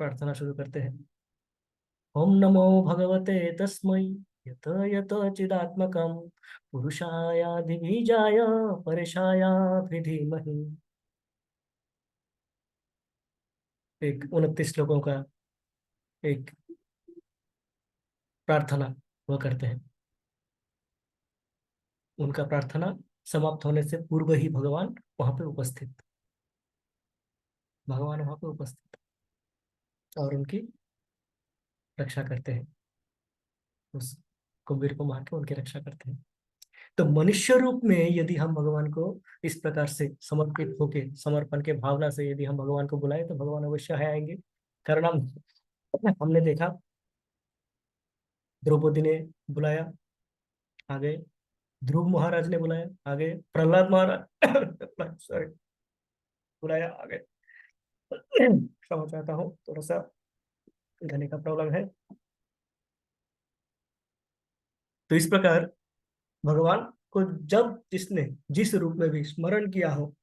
प्रार्थना शुरू करते हैं। ओम नमो भगवते तस्मै यत यत चिदात्मकं पुरुषायाधिबीजाय परेशाय धीमहि। एक 29 श्लोकों का एक प्रार्थना वो करते हैं। उनका प्रार्थना समाप्त होने से पूर्व ही भगवान वहां पे उपस्थित, भगवान वहां पे उपस्थित और उनकी रक्षा करते हैं, उस कुंभीर को मार के उनकी रक्षा करते हैं। तो मनुष्य रूप में यदि हम भगवान को इस प्रकार से समर्पित होके, समर्पण के भावना से यदि हम भगवान को बुलाए तो भगवान अवश्य है आएंगे। कारण हमने देखा द्रौपदी ने बुलाया, आगे ध्रुव महाराज ने बुलाया, आगे प्रहलाद महाराज सॉरी बुलाया, आगे क्षमा चाहता हूँ, थोड़ा सा गले का प्रॉब्लम है। तो इस प्रकार भगवान को जब जिसने जिस रूप में भी स्मरण किया हो,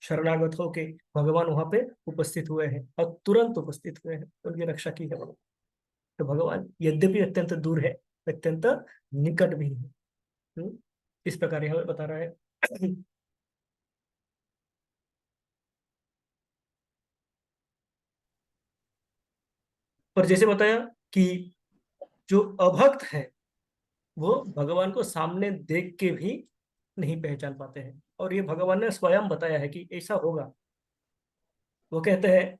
शरणागत होके भगवान वहां पे उपस्थित हुए हैं और तुरंत उपस्थित हुए हैं, उनकी रक्षा की है। तो भगवान यद्यपि अत्यंत दूर है, अत्यंत निकट भी है। इस प्रकार यह हमें बता रहा है। और जैसे बताया कि जो अभक्त है वो भगवान को सामने देख के भी नहीं पहचान पाते हैं, और ये भगवान ने स्वयं बताया है कि ऐसा होगा। वो कहते हैं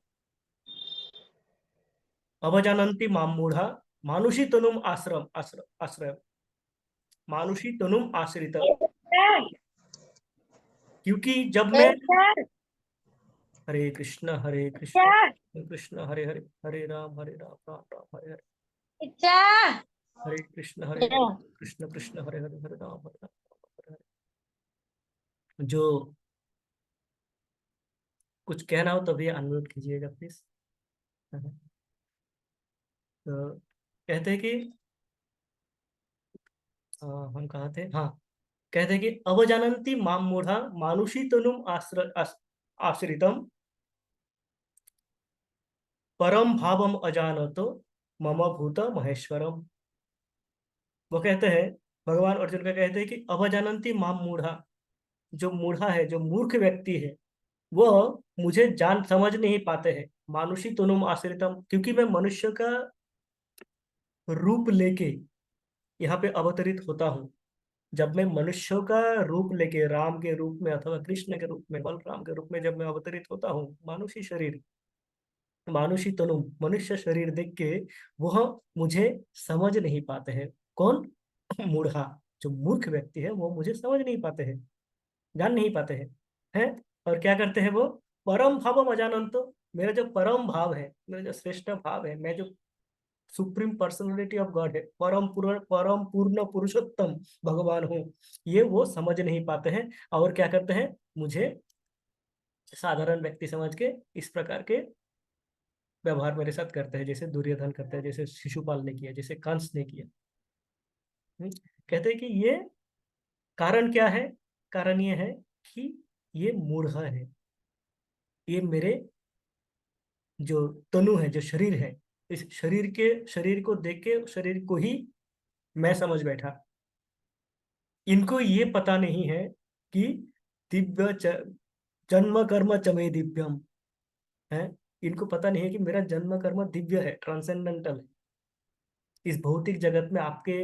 अवजानन्ति माम मूढ़ा मानुषी तनुम आश्रम आश्रय आश्रय मानुषी तनुम आश्रित, क्योंकि जब मैं हरे कृष्ण कृष्ण हरे हरे, हरे राम राम राम हरे हरे, हरे कृष्ण कृष्ण कृष्ण हरे हरे, हरे राम हरे हरे। जो कुछ कहना हो तो भी अनम्यूट कीजिएगा प्लीज। तो कहते हैं कि हम कहाँ थे, हाँ, कहते हैं कि अवजानन्ति माम मूढ़ा मानुषी तनुम आश्रितम परम भावम अजानतो मम भूत महेश्वरम। वो कहते हैं, भगवान अर्जुन का कहते हैं कि अवजानन्ति माम मूढ़ा, जो मूढ़ा है, जो मूर्ख व्यक्ति है, वह मुझे जान समझ नहीं पाते हैं। मानुषी तनुम आश्रितम, क्योंकि मैं मनुष्य का रूप लेके यहाँ पे अवतरित होता हूँ। जब मैं मनुष्यों का रूप लेके राम के रूप में अथवा कृष्ण के रूप में, बलराम के रूप में जब मैं अवतरित होता हूँ, मानुषी शरीर, मानुषी तनु, मनुष्य शरीर देख के वह मुझे समझ नहीं पाते हैं। कौन? मूढ़ा, जो मूर्ख व्यक्ति है वो मुझे समझ नहीं पाते हैं, जान नहीं पाते हैं। और क्या करते हैं वो? परम भाव अजानंतो, मेरा जो परम भाव है, मेरा जो श्रेष्ठ भाव है, मैं जो सुप्रीम पर्सनालिटी ऑफ गॉड है, परम पूर्ण पुरुषोत्तम भगवान हूँ, ये वो समझ नहीं पाते हैं। और क्या करते हैं? मुझे साधारण व्यक्ति समझ के इस प्रकार के व्यवहार मेरे साथ करते हैं, जैसे दुर्योधन करते हैं, जैसे शिशुपाल ने किया, जैसे कंस ने किया। कहते हैं कि ये कारण क्या है? कारण ये है कि ये मूढ़ है, ये मेरे जो तनु है, जो शरीर है, इस शरीर को देख के शरीर को ही मैं समझ बैठा। इनको ये पता नहीं है कि दिव्य जन्म कर्म चमे दिव्यम है। इनको पता नहीं है कि मेरा जन्म कर्म दिव्य है, ट्रांसेंडेंटल है। इस भौतिक जगत में आपके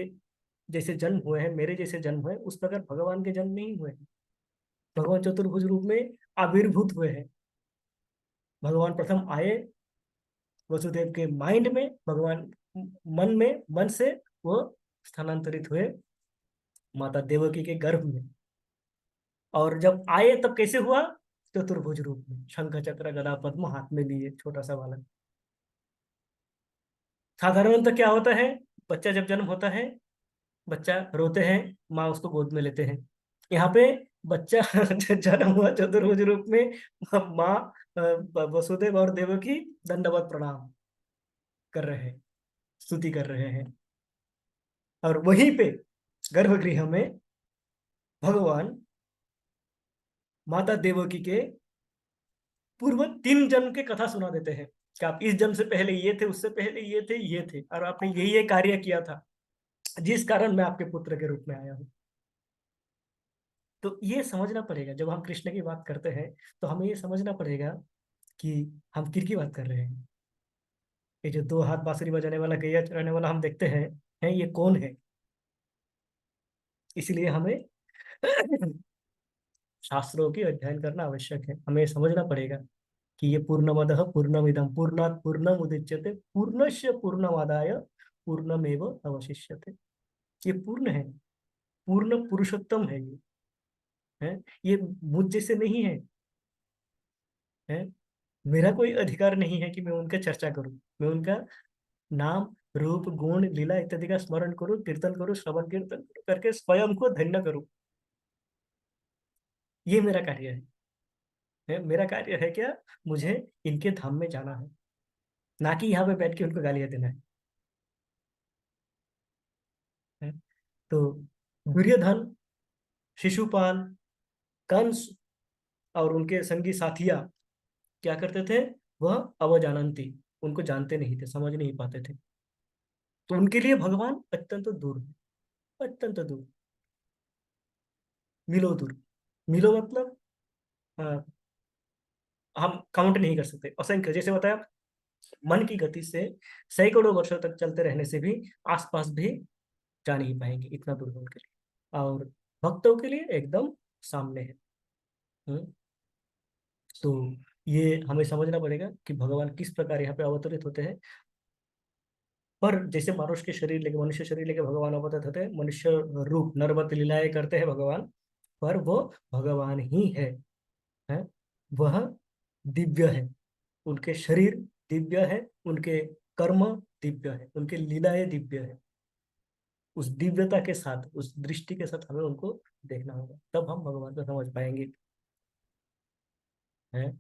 जैसे जन्म हुए हैं, मेरे जैसे जन्म हुए, उस प्रकार भगवान के जन्म नहीं हुए हैं। भगवान चतुर्भुज रूप में आविर्भूत हुए हैं। भगवान प्रथम आए वसुदेव के माइंड में, भगवान मन में, मन से वो स्थानांतरित हुए माता देवकी के गर्भ में। और जब आए तब कैसे हुआ? चतुर्भुज रूप में, शंख चक्र गदा पद्म हाथ में लिए, छोटा सा बालक। साधारणतः क्या होता है? बच्चा जब जन्म होता है, बच्चा रोते हैं, माँ उसको गोद में लेते हैं। यहाँ पे बच्चा जन्म हुआ चतुर्भुज रूप में, माँ वसुदेव और देवकी दंडवत प्रणाम कर रहे हैं, स्तुति कर रहे हैं। और वहीं पे गर्भगृह में भगवान माता देवकी के पूर्व 3 जन्म के कथा सुना देते हैं कि आप इस जन्म से पहले ये थे, उससे पहले ये थे, ये थे, और आपने यही ये कार्य किया था, जिस कारण मैं आपके पुत्र के रूप में आया हूँ। तो ये समझना पड़ेगा, जब हम कृष्ण की बात करते हैं तो हमें ये समझना पड़ेगा कि हम किसकी बात कर रहे हैं। ये जो 2 हाथ बांसुरी बजाने वाला, गैया चराने वाला हम देखते हैं ये कौन है? इसलिए हमें शास्त्रों की अध्ययन करना आवश्यक है। हमें समझना पड़ेगा कि ये पूर्णमदः पूर्णमिदं पूर्णात् पूर्णमुदच्यते पूर्णस्य पूर्णमादाय पूर्णमेव अवशिष्यते। ये पूर्ण है, पूर्ण पुरुषोत्तम है ये, है ये मुझ जैसे नहीं है, है मेरा कोई अधिकार नहीं है कि मैं उनका चर्चा करूं, मैं उनका नाम रूप गुण लीला इत्यादि का स्मरण करूं, कीर्तन करूं, श्रवण कीर्तन करूं, करके स्वयं को धन्य करूं। ये मेरा कार्य है मेरा कार्य है क्या, मुझे इनके धाम में जाना है, ना कि यहाँ पे बैठ के उनको गालियां देना है? तो दुर्योधन, शिशुपाल, कंस और उनके संगी साथिया क्या करते थे, वह अवजानंती, उनको जानते नहीं थे, समझ नहीं पाते थे। तो उनके लिए भगवान अत्यंत दूर है, अत्यंत दूर, मिलो दूर। मिलो मतलब हम काउंट नहीं कर सकते, असंख्य, जैसे बताया, मन की गति से सैकड़ों वर्षों तक चलते रहने से भी आसपास भी जा नहीं पाएंगे, इतना दूर है उनके लिए। और भक्तों के लिए एकदम सामने है। हम्म, तो ये हमें समझना पड़ेगा कि भगवान किस प्रकार यहाँ पे अवतरित होते हैं। पर जैसे मनुष्य के शरीर लेके, मनुष्य शरीर लेके भगवान अवतरित होते हैं, मनुष्य रूप नरवत लीलाएं करते हैं भगवान, पर वो भगवान ही है? वह दिव्य है, उनके शरीर दिव्य है, उनके कर्म दिव्य है, उनके लीलाएं दिव्य है। उस दिव्यता के साथ, उस दृष्टि के साथ हमें उनको देखना होगा, तब हम भगवान को समझ पाएंगे, है?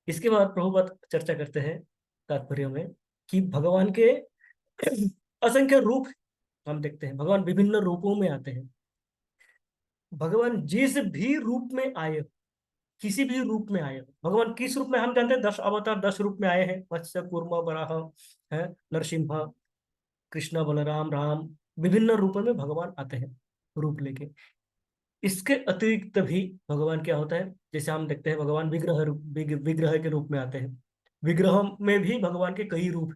इसके बाद प्रभुपाद चर्चा करते हैं तात्पर्य में कि भगवान के असंख्य रूप हम देखते हैं, भगवान विभिन्न रूपों में आते हैं। भगवान जिस भी रूप में आए हो, किसी भी रूप में आए हो, भगवान किस रूप में, हम जानते हैं 10 अवतार 10 रूप में आए हैं, मत्स्य कूर्म वराह, है नरसिम्हा, कृष्ण बलराम राम, विभिन्न रूपों में भगवान आते हैं रूप लेके। इसके अतिरिक्त भी भगवान क्या होता है, जैसे हम देखते हैं भगवान विग्रह के रूप में आते हैं। विग्रह में भी भगवान के कई रूप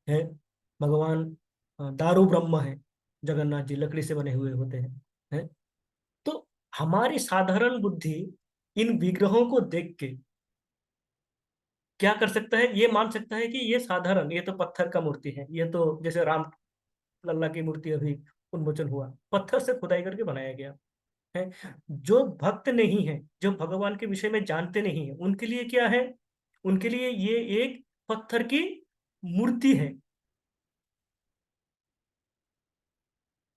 हैं। भगवान दारू ब्रह्म है, जगन्नाथ जी लकड़ी से बने हुए होते हैं। तो हमारी साधारण बुद्धि इन विग्रहों को देख के क्या कर सकता है, ये मान सकता है कि ये साधारण, ये तो पत्थर का मूर्ति है, ये तो जैसे राम लल्ला की मूर्ति अभी उन्मोचन हुआ, पत्थर से खुदाई करके बनाया गया है। जो भक्त नहीं है, जो भगवान के विषय में जानते नहीं है, उनके लिए क्या है, उनके लिए ये एक पत्थर की मूर्ति है।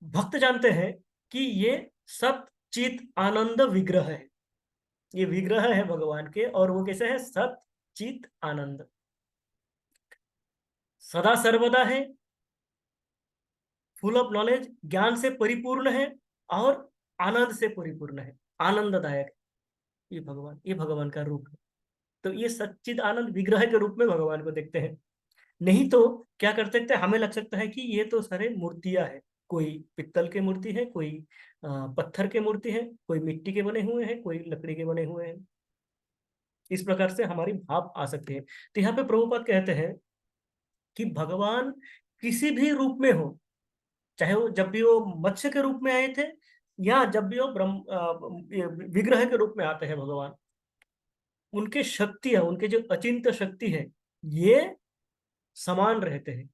भक्त जानते हैं कि ये सत चित आनंद विग्रह है, ये विग्रह है भगवान के, और वो कैसे है, सत चित आनंद, सदा सर्वदा है, फुल ऑफ नॉलेज, ज्ञान से परिपूर्ण है, और आनंद से परिपूर्ण है, आनंददायक। ये भगवान का रूप है। तो ये सच्चिद आनंद विग्रह के रूप में भगवान को देखते हैं। नहीं तो क्या कर सकते हैं, हमें लग सकता है कि ये तो सारे मूर्तियां हैं, कोई पित्तल के मूर्ति है, कोई पत्थर के मूर्ति है, कोई मिट्टी के बने हुए हैं, कोई लकड़ी के बने हुए हैं। इस प्रकार से हमारी भाव आ सकते हैं। तो यहाँ पे प्रभुपाद कहते हैं कि भगवान किसी भी रूप में हो, चाहे वो जब भी वो मत्स्य के रूप में आए थे, या जब भी वो विग्रह के रूप में आते हैं भगवान, उनके शक्तियां, उनके जो अचिंत्य शक्ति है, ये समान रहते हैं।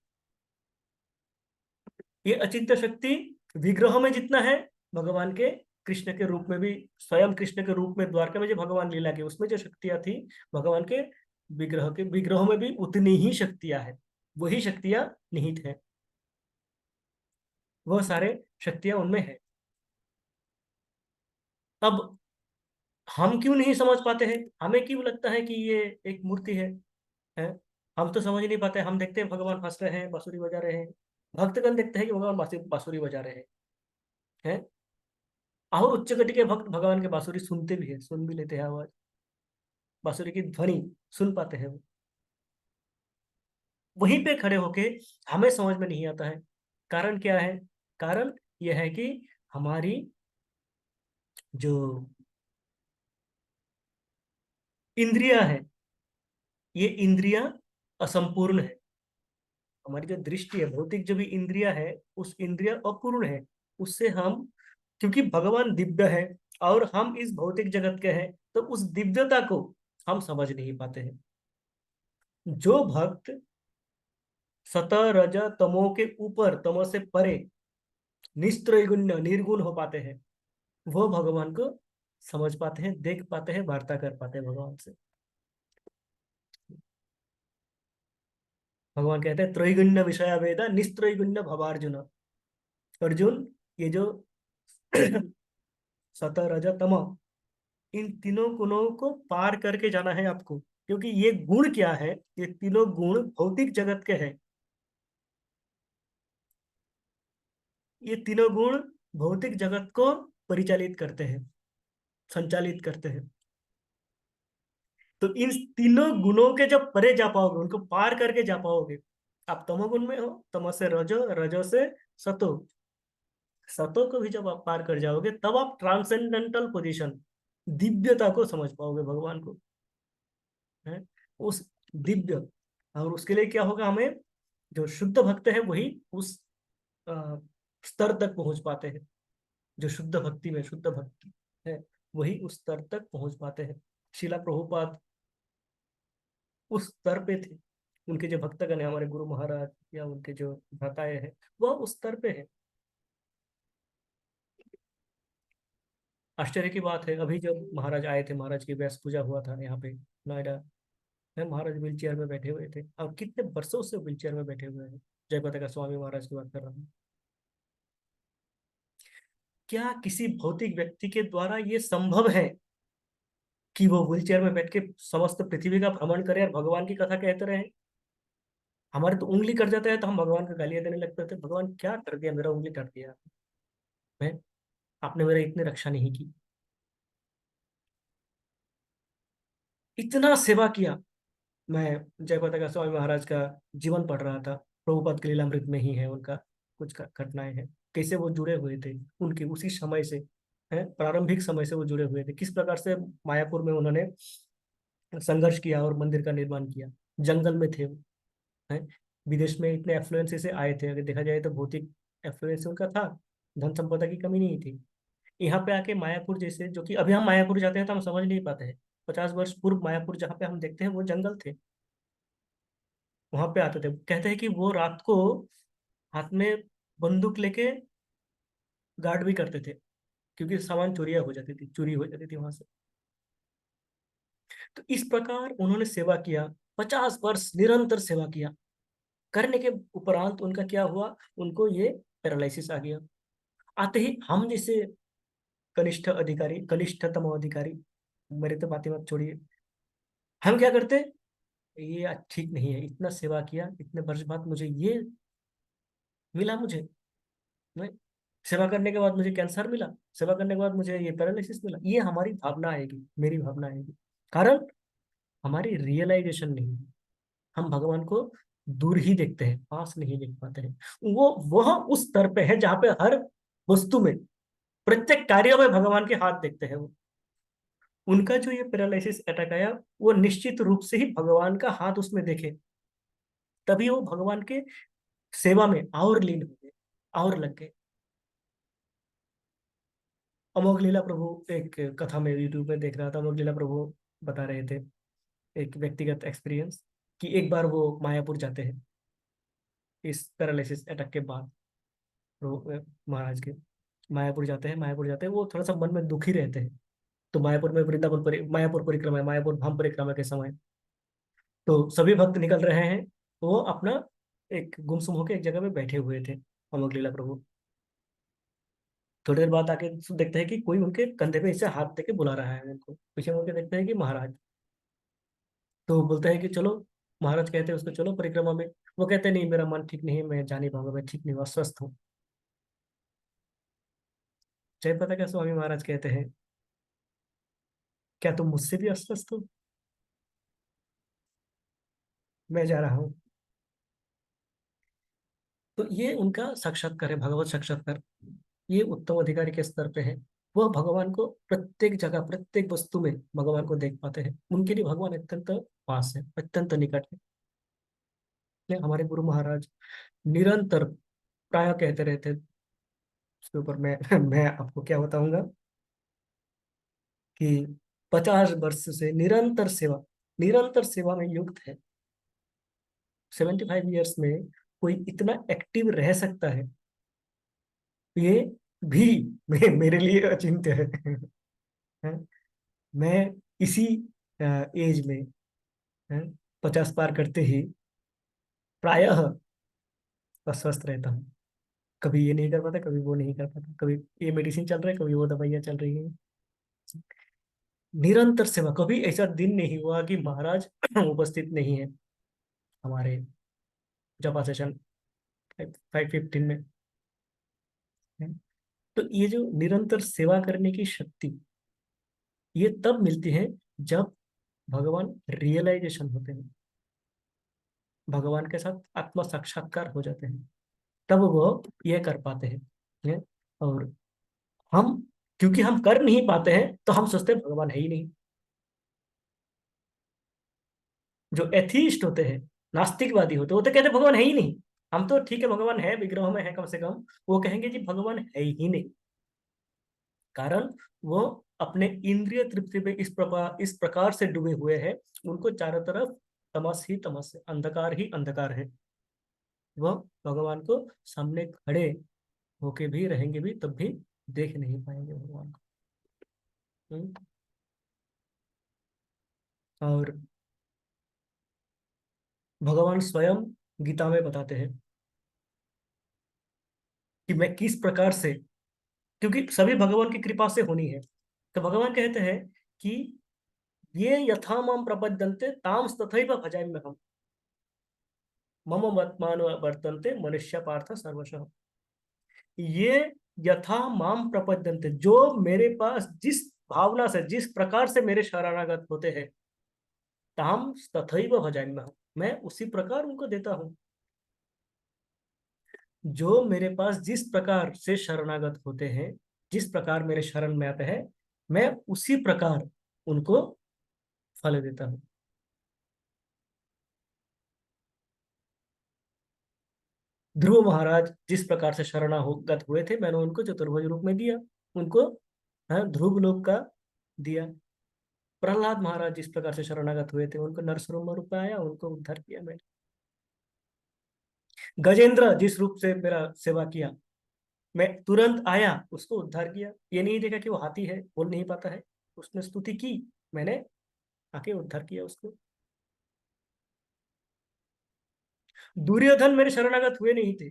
ये अचिंत्य शक्ति विग्रह में जितना है, भगवान के कृष्ण के रूप में भी, स्वयं कृष्ण के रूप में द्वारका में जो भगवान लीला के उसमें जो शक्तियां थी, भगवान के विग्रहों में भी उतनी ही शक्तियां है, वही शक्तियां निहित है, वह सारे शक्तियां उनमें है। अब हम क्यों नहीं समझ पाते हैं, हमें क्यों लगता है कि ये एक मूर्ति है? हम तो समझ नहीं पाते, हम देखते हैं भगवान हंस रहे हैं, बांसुरी बजा रहे हैं, भक्तगण देखते हैं कि भगवान बांसुरी बजा रहे हैं। और उच्च कोटि के भक्त भगवान के बांसुरी सुनते भी है, सुन भी लेते हैं आवाज, बांसुरी की ध्वनि सुन पाते हैं वो। वहीं पे खड़े होके हमें समझ में नहीं आता है, कारण क्या है? कारण यह है कि हमारी जो इंद्रियां है, ये इंद्रियां असंपूर्ण है। हमारी जो दृष्टि है, भौतिक जो भी इंद्रिया है, उस इंद्रिया अपूर्ण है, उससे हम, क्योंकि भगवान दिव्य है और हम इस भौतिक जगत के हैं, तो उस दिव्यता को हम समझ नहीं पाते हैं। जो भक्त सत रज तमो के ऊपर, तमो से परे निस्त्रैगुण्य निर्गुण हो पाते हैं, वो भगवान को समझ पाते हैं, देख पाते हैं, वार्ता कर पाते हैं भगवान से। भगवान कहते हैं त्रैगुण्य विषय वेद निस्त्रैगुण्य भवार्जुन। अर्जुन, ये जो सत रज तम, इन तीनों गुणों को पार करके जाना है आपको, क्योंकि ये गुण क्या है, ये तीनों गुण भौतिक जगत के हैं। ये तीनों गुण भौतिक जगत को परिचालित करते हैं, संचालित करते हैं। तो इन तीनों गुणों के जब परे जा पाओगे, उनको पार करके जा पाओगे, आप तमोगुण में हो, तमो से रजो, रजो से सतो, सतो को भी जब आप पार कर जाओगे, तब आप ट्रांसेंडेंटल पोजीशन, दिव्यता को समझ पाओगे भगवान को, है उस दिव्य। और उसके लिए क्या होगा, हमें जो शुद्ध भक्त है वही उस अ, स्तर तक पहुंच पाते हैं। जो शुद्ध भक्ति में शुद्ध भक्ति है, वही उस स्तर तक पहुंच पाते हैं। शिला प्रभुपाद उस स्तर पे थे। उनके जो भक्तगण है, हमारे गुरु महाराज या उनके जो भ्राताएं हैं, वह उस स्तर पे है। आश्चर्य की बात है, अभी जब महाराज आए थे, महाराज की व्यास पूजा हुआ था यहाँ पे नोएडा में, महाराज व्हील चेयर में बैठे हुए थे, और कितने वर्षों से व्हील चेयर में बैठे हुए हैं। जय पताका स्वामी महाराज की बात कर रहा हूँ। क्या किसी भौतिक व्यक्ति के द्वारा ये संभव है कि वो व्हील चेयर में बैठ के समस्त पृथ्वी का भ्रमण करे और भगवान की कथा कहते रहे? हमारे तो उंगली कट जाता है तो हम भगवान को गालियां देने लगते थे, भगवान क्या कर दिया, मेरा उंगली कट दिया, मैं, आपने मेरा इतनी रक्षा नहीं की, इतना सेवा किया। मैं जय पताका स्वामी महाराज का जीवन पढ़ रहा था, प्रभुपाद के लीलामृत में ही है उनका कुछ घटनाएं हैं, कैसे वो जुड़े हुए थे उनके उसी समय से, है प्रारंभिक समय से वो जुड़े हुए थे, किस प्रकार से मायापुर में उन्होंने संघर्ष किया और मंदिर का निर्माण किया। जंगल में थे वो, है विदेश में इतने एफ्लुएंस से आए थे, अगर देखा जाए तो भौतिक एफ्लुएंस उनका था, धन संपदा की कमी नहीं थी। यहाँ पे आके मायापुर जैसे, जो कि अभी हम मायापुर जाते हैं तो हम समझ नहीं पाते हैं, 50 वर्ष पूर्व मायापुर जहाँ पे हम देखते हैं वो जंगल थे। वहां पे आते थे, कहते हैं कि वो रात को हाथ में बंदूक लेके गार्ड भी करते थे, क्योंकि सामान चोरियां हो जाती थी, चोरी हो जाती थी वहां से। तो इस प्रकार उन्होंने सेवा किया, 50 वर्ष निरंतर सेवा किया। करने के उपरांत उनका क्या हुआ, उनको ये पैरालिसिस आ गया। आते ही हम जैसे कनिष्ठ अधिकारी, कनिष्ठतम अधिकारी, मेरे तो बातें मत छोड़िए, हम क्या करते, ये ठीक नहीं है, इतना सेवा किया, इतने वर्ष बाद मुझे ये मिला, मुझे, मैं सेवा करने के बाद मुझे कैंसर मिला, सेवा करने के बाद मुझे ये पैरालिसिस मिला, ये हमारी भावना आएगी, मेरी भावना आएगी। कारण हमारी रियलाइजेशन नहीं है, हम भगवान को दूर ही देखते हैं, पास नहीं देख पाते हैं। वो वह उस स्तर पे है जहाँ पे हर वस्तु में, प्रत्येक कार्य में भगवान के हाथ देखते हैं वो। उनका जो ये पैरालिसिस अटैक आया, वो निश्चित रूप से ही भगवान का हाथ उसमें देखे, तभी वो भगवान के सेवा में और लीन हो गए, और लग गए। अमोघ लीला प्रभु, एक कथा में यूट्यूब में देख रहा था, अमोघ लीला प्रभु बता रहे थे एक व्यक्तिगत एक्सपीरियंस, कि एक बार वो मायापुर जाते हैं इस पैरालिसिस अटैक के बाद। महाराज के मायापुर जाते हैं, मायापुर जाते हैं, वो थोड़ा सा मन में दुखी रहते हैं। तो मायापुर में वृंदावन मायापुर परिक्रमा, मायापुर धाम परिक्रमा के समय, तो सभी भक्त निकल रहे हैं, वो अपना एक गुमसुम होकर एक जगह पे बैठे हुए थे अमोघ लीला प्रभु। थोड़ी देर बाद आके देखते हैं कि कोई उनके कंधे पे ऐसे हाथ देके बुला रहा है उनको, पीछे मुड़ के देखते हैं कि महाराज। तो बोलते हैं कि चलो, महाराज कहते हैं उसको चलो परिक्रमा में। वो कहते हैं नहीं, मेरा मन ठीक नहीं है, मैं जा नहीं पाऊंगा, मैं ठीक नहीं हूँ, अस्वस्थ हूँ। जय पता क्या स्वामी महाराज कहते हैं, क्या तुम मुझसे भी अस्वस्थ हो? मैं जा रहा हूँ। तो ये उनका साक्षात्कार है, भगवत साक्षात्कार। ये उत्तम अधिकारी के स्तर पे है। वह भगवान को प्रत्येक जगह, प्रत्येक वस्तु में भगवान को देख पाते हैं, उनके लिए भगवान अत्यंत पास है, अत्यंत निकट है। हमारे गुरु महाराज निरंतर प्राय कहते रहते, उसके ऊपर मैं मैं आपको क्या बताऊंगा कि 50 वर्ष से निरंतर सेवा में युक्त है। 75 ईयर्स में कोई इतना एक्टिव रह सकता है, ये भी मेरे लिए अचिंत्य है। हैं? मैं इसी एज में, हैं, 50 पार करते ही प्रायः अस्वस्थ रहता हूँ। कभी ये नहीं कर पाता, कभी वो नहीं कर पाता, कभी ये मेडिसिन चल रहा है, कभी वो दवाइयाँ चल रही है। निरंतर सेवा, कभी ऐसा दिन नहीं हुआ कि महाराज उपस्थित नहीं है हमारे जपा सेशन 515 में। है। तो ये जो निरंतर सेवा करने की शक्ति, ये तब मिलती है जब भगवान रियलाइजेशन होते हैं, भगवान के साथ आत्म साक्षात्कार हो जाते हैं, तब वो ये कर पाते हैं। है? और हम, क्योंकि हम कर नहीं पाते हैं तो हम सोचते हैं भगवान है ही नहीं। जो एथीस्ट होते हैं, नास्तिकवादी होते हैं, वो तो कहते हैं भगवान है ही नहीं। हम तो ठीक है, भगवान है, विग्रह में है कम से कम, वो कहेंगे जी भगवान है ही नहीं। कारण वो अपने इंद्रिय तृप्ति में इस प्रकार से डूबे हुए हैं, उनको चारों तरफ तमस ही तमस है, अंधकार ही अंधकार है। वह भगवान को सामने खड़े होके भी रहेंगे भी तब भी देख नहीं पाएंगे भगवान को। और भगवान स्वयं गीता में बताते हैं कि मैं किस प्रकार से, क्योंकि सभी भगवान की कृपा से होनी है, तो भगवान कहते हैं कि ये यथा माम प्रपद्यन्ते ताम तथैव भजाम्यहम्, मम वर्तमान वर्तन्ते मनुष्य पार्थ सर्वशः। ये यथा माम प्रपद्यन्ते, जो मेरे पास जिस भावना से, जिस प्रकार से मेरे शरणागत होते हैं, ताम तथैव भजाम्यहम्, मैं उसी प्रकार उनको देता हूँ। जो मेरे पास जिस प्रकार से शरणागत होते हैं, जिस प्रकार मेरे शरण में आते हैं, मैं उसी प्रकार उनको फल देता हूँ। ध्रुव महाराज जिस प्रकार से शरणागत हुए थे, मैंने उनको चतुर्भुज रूप में दिया, उनको, हाँ, ध्रुव लोक का दिया। प्रहलाद महाराज जिस प्रकार से शरणागत हुए थे, उनको नरसरोवर रूप में आया, उनको उद्धार किया मैंने। गजेंद्र जिस रूप से मेरा सेवा किया, मैं तुरंत आया, उसको उद्धार किया। ये नहीं देखा कि वो हाथी है, बोल नहीं पाता है, उसने स्तुति की, मैंने आके उद्धार किया उसको। दुर्योधन मेरे शरणागत हुए नहीं थे,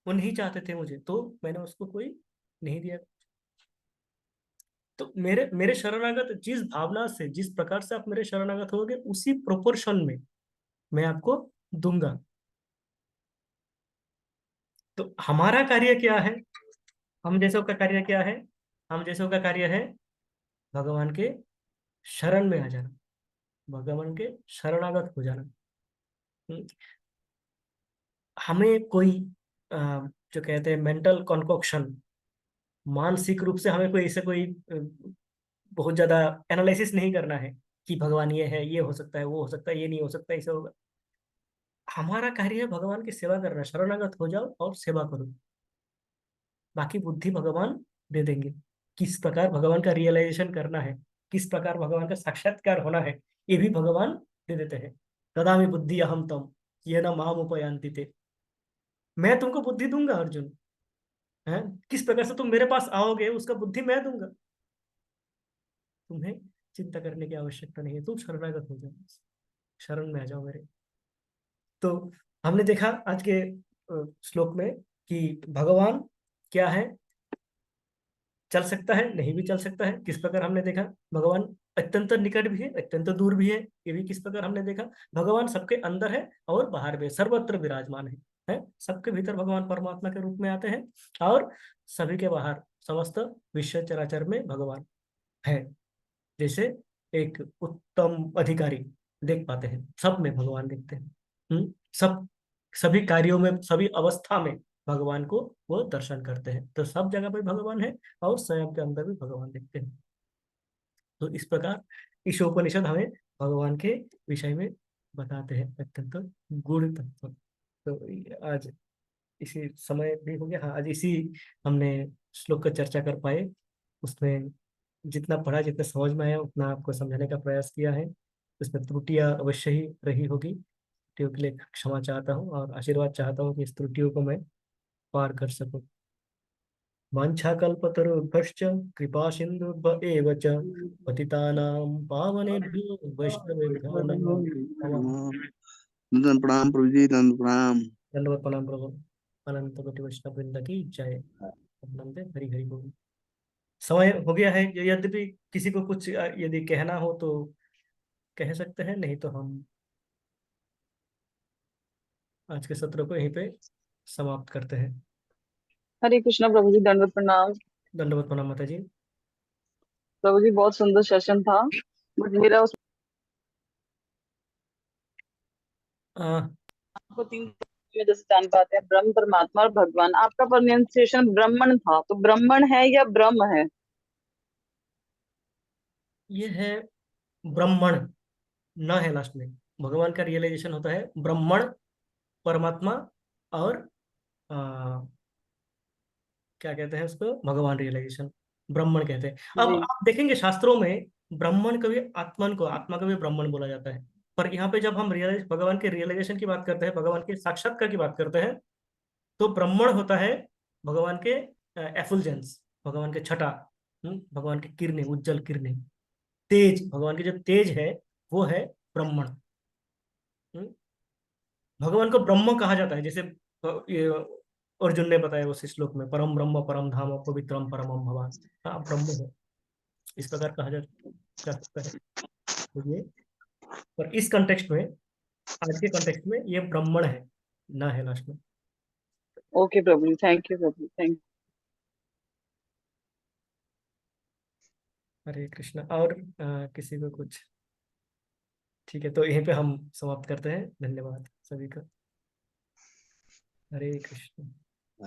वो नहीं चाहते थे मुझे, तो मैंने उसको कोई नहीं दिया। तो मेरे मेरे शरणागत जिस भावना से, जिस प्रकार से आप मेरे शरणागत होगे, उसी प्रोपोर्शन में मैं आपको दूंगा। तो हमारा कार्य क्या है, हम जैसों का कार्य क्या है, हम जैसों का कार्य है भगवान के शरण में आ जाना, भगवान के शरणागत हो जाना। हम्म, हमें कोई जो कहते हैं मेंटल कॉन्कोक्शन, मानसिक रूप से हमें कोई ऐसे कोई बहुत ज्यादा एनालिसिस नहीं करना है कि भगवान ये है, ये हो सकता है, वो हो सकता है, ये नहीं हो सकता, ऐसा होगा। हमारा कार्य है भगवान की सेवा करना, शरणागत हो जाओ और सेवा करो। बाकी बुद्धि भगवान दे देंगे, किस प्रकार भगवान का रियलाइजेशन करना है, किस प्रकार भगवान का साक्षात्कार होना है, ये भी भगवान दे देते हैं। ददामि बुद्धि अहम तम ये न माम उपयांति ते, मैं तुमको बुद्धि दूंगा अर्जुन। है, किस प्रकार से तुम मेरे पास आओगे उसका बुद्धि मैं दूंगा। तुम्हें चिंता करने की आवश्यकता नहीं है, तुम शरणागत हो जाओ, शरण में आ जाओ मेरे। तो हमने देखा आज के श्लोक में कि भगवान क्या है, चल सकता है, नहीं भी चल सकता है, किस प्रकार हमने देखा। भगवान अत्यंत निकट भी है, अत्यंत दूर भी है, ये भी किस प्रकार हमने देखा। भगवान सबके अंदर है और बाहर भी, सर्वत्र विराजमान है, सबके भीतर भगवान परमात्मा के रूप में आते हैं, और सभी के बाहर समस्त विश्व चराचर में भगवान है। जैसे एक उत्तम अधिकारी देख पाते हैं, सब में भगवान देखते हैं। सब, सभी कार्यों में, सभी अवस्था में भगवान को वो दर्शन करते हैं, तो सब जगह पे भगवान है और स्वयं के अंदर भी भगवान देखते हैं। तो इस प्रकार ईशोपनिषद हमें भगवान के विषय में बताते हैं अत्यंत गूढ़ तत्व। तो आज इसी समय भी हो गया। हाँ, आज इसी हमने श्लोक का चर्चा कर पाए। उसमें जितना पढ़ा, जितना समझ में आया, उतना आपको समझाने का प्रयास किया है। उसमें त्रुटियां अवश्य ही रही होगी, त्रुटियों के लिए क्षमा चाहता हूँ और आशीर्वाद चाहता हूँ कि इस त्रुटियों को मैं पार कर सकूं। वाञ्छाकल्पतरुभ्यश्च कृपा सिन्धुभ्य एव च पतितानां पावनेभ्यो वैष्णवेभ्यो नमो नमः। दंडवत प्रणाम प्रभु जी, दंडवत प्रणाम। दंडवत प्रणाम प्रभु। अनंत कोटि वैष्णव वृंद की जय। नंदे हरि हरि बोल। समय हो गया है। यद्यपि किसी को कुछ यदि कहना हो तो कह सकते हैं, नहीं तो हम आज के सत्र को यहीं पे समाप्त करते हैं। हरे कृष्णा प्रभु जी, दंडवत प्रणाम। दंडवत प्रणाम माता जी। प्रभु जी बहुत सुंदर सेशन था, बट मेरा आ, उसको तीन में जैसे जान पाते हैं, ब्रह्म, परमात्मा और भगवान। आपका प्रोनाउंसिएशन ब्राह्मण था, तो ब्राह्मण है या ब्रह्म है? ये है ब्राह्मण, न है लास्ट में। भगवान का रियलाइजेशन होता है ब्राह्मण, परमात्मा और आ, क्या कहते हैं उसको, भगवान रियलाइजेशन ब्राह्मण कहते हैं। अब जी आप देखेंगे शास्त्रों में ब्राह्मण कभी आत्मन को, आत्मा को भी ब्राह्मण बोला जाता है। पर यहाँ पे जब हम रियलाइज भगवान के रियलाइजेशन की बात करते हैं, भगवान के साक्षात्कार की बात करते हैं, तो ब्राह्मण होता है भगवान के एफुलजेंस, भगवान के छटा, भगवान की किरणें, उज्जवल किरणें, तेज, भगवान की जो तेज है वो है ब्राह्मण। हम्म, भगवान को ब्रह्म कहा जाता है, जैसे ये अर्जुन ने बताया उस श्लोक में, परम ब्रह्म परम धाम पवित्रम परमम भगवान। हाँ, ब्रह्म है, इस प्रकार कहा जा सकता है। तो ये, पर इस कंटेक्स्ट में, आज के कंटेक्स्ट में ये ब्राह्मण है, ना है लास्ट में। Okay Prabhu ji, thank you Prabhu, thank Hare Krishna. और किसी को कुछ? ठीक है, तो यहीं पे हम समाप्त करते हैं। धन्यवाद सभी का। हरे कृष्ण।